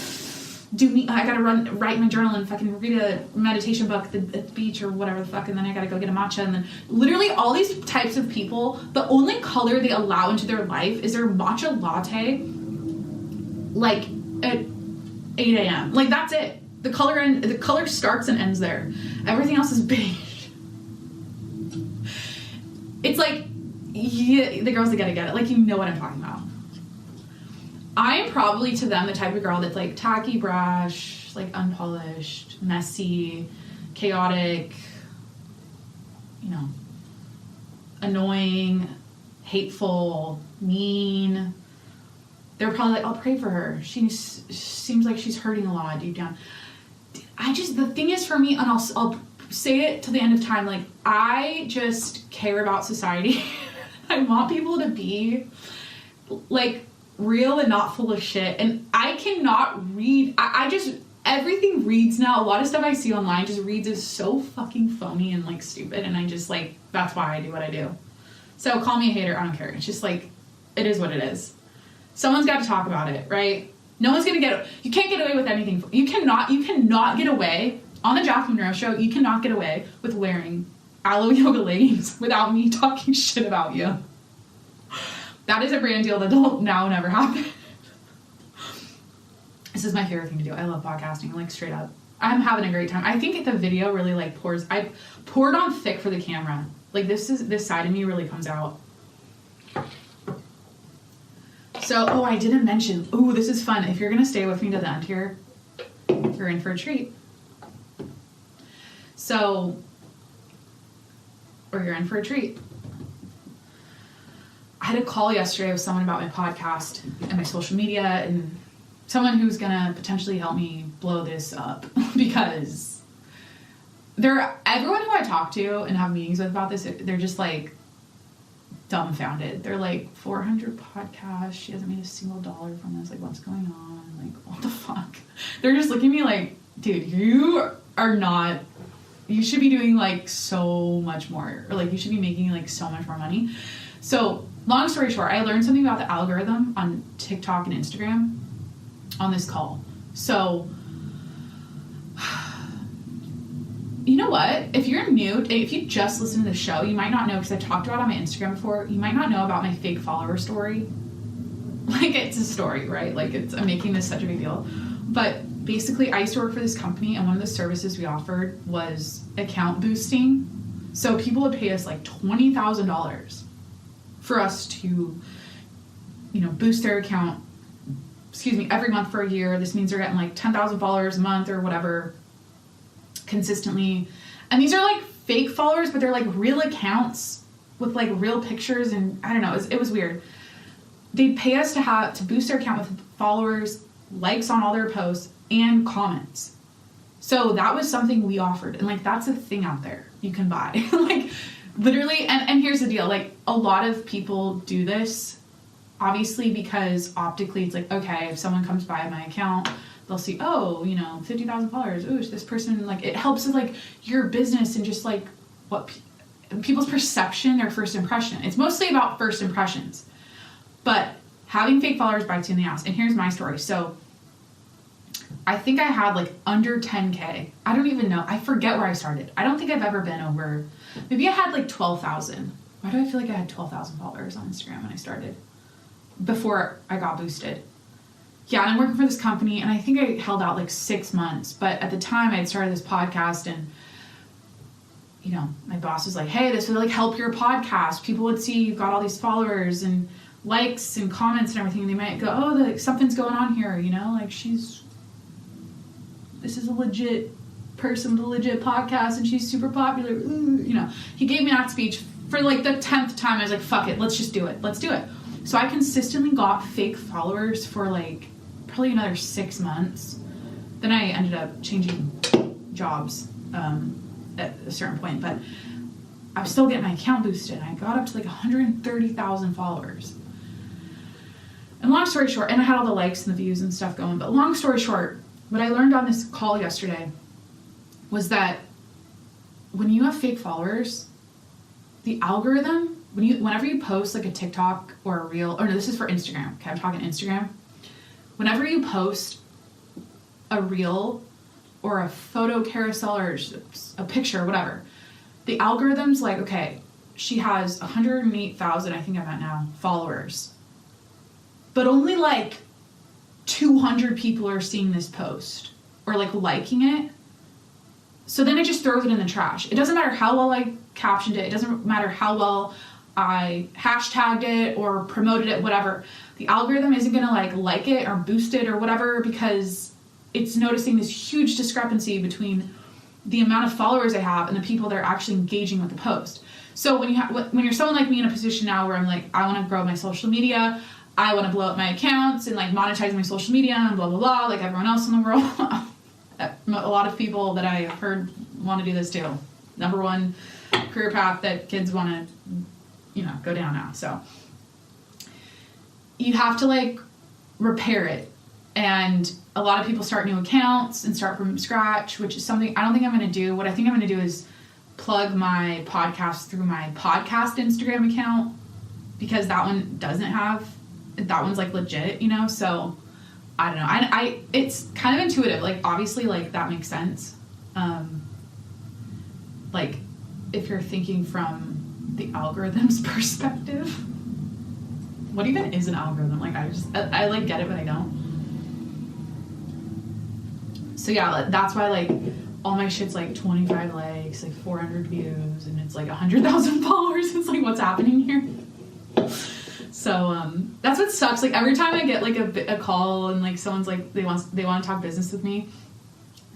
I gotta write my journal and fucking read a meditation book at the beach or whatever the fuck, and then I gotta go get a matcha. And then literally all these types of people, the only color they allow into their life is their matcha latte, like, at 8 a.m. Like, that's it. The color starts and ends there. Everything else is beige. It's like, yeah, the girls that gotta get it. Like, you know what I'm talking about. I am probably to them the type of girl that's, like, tacky, brash, like, unpolished, messy, chaotic, you know, annoying, hateful, mean. They're probably like, I'll pray for her. She seems like she's hurting a lot deep down. The thing is for me, and I'll say it till the end of time, like, I just care about society. I want people to be, like, real and not full of shit. And I cannot read, everything reads now, a lot of stuff I see online just reads as so fucking phony and, like, stupid, and I just, like, that's why I do what I do. So call me a hater, I don't care. It's just, like, it is what it is. Someone's got to talk about it, right? No one's gonna you can't get away with anything. You cannot get away, on the Jacqueline Monroe show, you cannot get away with wearing Alo Yoga leggings without me talking shit about you. That is a brand deal that will now never happen. This is my favorite thing to do. I love podcasting, like, straight up. I'm having a great time. I think the video really, like, I poured on thick for the camera. Like, this side of me really comes out. So, I didn't mention, this is fun. If you're going to stay with me to the end here, you're in for a treat. So, or you're in for a treat. I had a call yesterday with someone about my podcast and my social media, and someone who's going to potentially help me blow this up, because everyone who I talk to and have meetings with about this, they're just, like, dumbfounded. They're like, 400 podcasts, she hasn't made a single dollar from this, like, what's going on? I'm like, what the fuck? They're just looking at me like, dude, you should be doing, like, so much more, or, like, you should be making, like, so much more money. So, long story short, I learned something about the algorithm on TikTok and Instagram on this call. So, you know what? If you're new, if you just listen to the show, you might not know, because I talked about it on my Instagram before, you might not know about my fake follower story. Like, it's a story, right? Like, I'm making this such a big deal. But basically, I used to work for this company, and one of the services we offered was account boosting. So people would pay us, like, $20,000 for us to, you know, boost their account, every month for a year. This means they're getting, like, 10,000 followers a month or whatever, consistently. And these are, like, fake followers, but they're, like, real accounts with, like, real pictures, and I don't know, it was weird. They'd pay us to boost their account with followers, likes on all their posts, and comments. So that was something we offered, and, like, that's a thing out there you can buy. Like, literally, and here's the deal, like, a lot of people do this, obviously, because optically it's like, okay, if someone comes by my account, they'll see, 50,000 followers, this person, like, it helps with, like, your business and just, like, what people's perception, their first impression. It's mostly about first impressions. But having fake followers bites you in the ass. And here's my story. So, I think I had, like, under 10K. I don't even know. I forget where I started. I don't think I've ever been over, maybe I had, like, 12,000. Why do I feel like I had 12,000 followers on Instagram when I started? Before I got boosted. yeah, and I'm working for this company, and I think I held out like 6 months, but at the time I had started this podcast, and you know, my boss was like, hey, this would like help your podcast. People would see you've got all these followers and likes and comments and everything, and they might go, oh, something's going on here, you know, like this is a legit person with a legit podcast, and she's super popular. Ooh, you know, he gave me that speech for like the 10th time. I was like, fuck it, let's just do it. Let's do it. So I consistently got fake followers for like probably another 6 months. Then I ended up changing jobs at a certain point, but I was still getting my account boosted. I got up to like 130,000 followers. And long story short, and I had all the likes and the views and stuff going, but long story short, what I learned on this call yesterday was that when you have fake followers, the algorithm, whenever you post like a TikTok or a reel, or no, this is for Instagram. Okay, I'm talking Instagram. Whenever you post a reel or a photo carousel or a picture, whatever, the algorithm's like, okay, she has 108,000, I think I'm at now, followers. But only like 200 people are seeing this post or like liking it. So then it just throws it in the trash. It doesn't matter how well I captioned it. It doesn't matter how well I hashtagged it or promoted it, whatever. The algorithm isn't going to like it or boost it or whatever, because it's noticing this huge discrepancy between the amount of followers I have and the people that are actually engaging with the post. So when you're someone like me in a position now where I'm like, I want to grow my social media, I want to blow up my accounts and like monetize my social media and blah, blah, blah, like everyone else in the world. A lot of people that I have heard want to do this too. Number one career path that kids want to, go down now. So you have to like repair it. And a lot of people start new accounts and start from scratch, which is something I don't think I'm going to do. What I think I'm going to do is plug my podcast through my podcast Instagram account, because that one doesn't have, that one's like legit, so I don't know. I it's kind of intuitive. Like, obviously, like, that makes sense. Like, if you're thinking from the algorithm's perspective, what even is an algorithm? Like, I like get it, but I don't. So yeah, that's why like all my shit's like 25 likes, like 400 views, and it's like 100,000 followers. It's like, what's happening here? So that's what sucks. Like, every time I get like a call and like someone's like they want to talk business with me,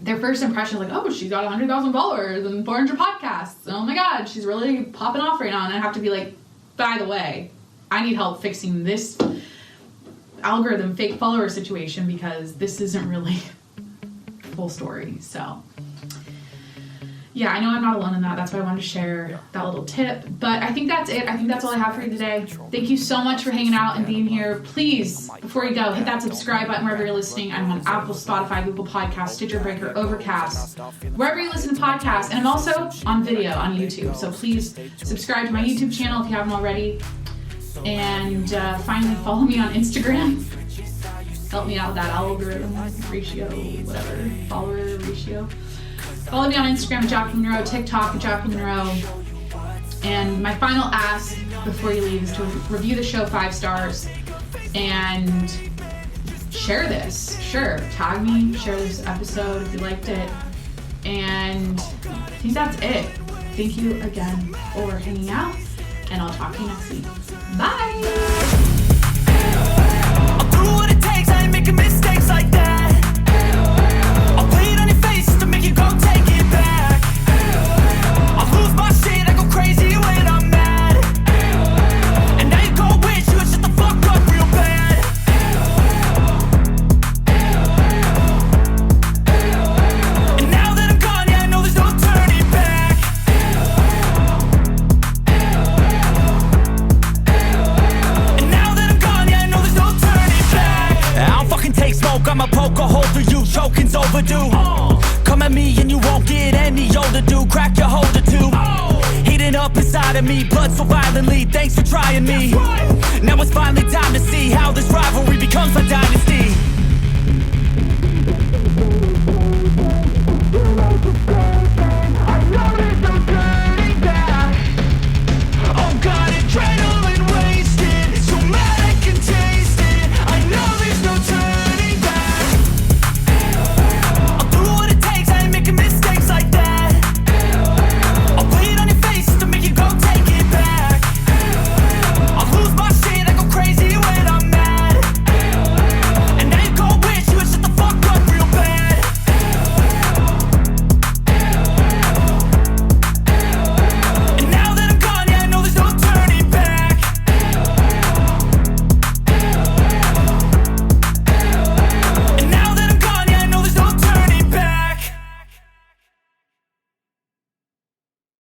their first impression is like, oh, she's got 100,000 followers and 400 podcasts. And oh my God, she's really popping off right now. And I have to be like, by the way, I need help fixing this algorithm fake follower situation, because this isn't really full story. So yeah, I know I'm not alone in that. That's why I wanted to share that little tip. But I think that's it. I think that's all I have for you today. Thank you so much for hanging out and being here. Please, before you go, hit that subscribe button wherever you're listening. I'm on Apple, Spotify, Google Podcasts, Stitcher Breaker, Overcast, wherever you listen to podcasts. And I'm also on video on YouTube. So please subscribe to my YouTube channel if you haven't already. And finally, follow me on Instagram. Help me out with that algorithm ratio, whatever, follower ratio. Follow me on Instagram at Jacqueline Monroe, TikTok at Jacqueline Monroe. And my final ask before you leave is to review the show 5 stars and share this. Sure, tag me, share this episode if you liked it. And I think that's it. Thank you again for hanging out, and I'll talk to you next week. Bye! I'll do what it takes, I ain't making mistakes like that. I'll play it on your face to make you go take it back. I'll lose my shit, I go crazy when I'm mad. And now you go wish you would shut the fuck up real bad. And now that I'm gone, yeah, I know there's no turning back. And now that I'm gone, yeah, I know there's no turning back. I don't fucking take smoke, I'ma poke a hole through you, choking's overdue. Come at me and you won't get any older, dude. Crack your holder too. Heating up inside of me, blood so violently. Thanks for trying me. Now it's finally time to see how this rivalry becomes a dynasty.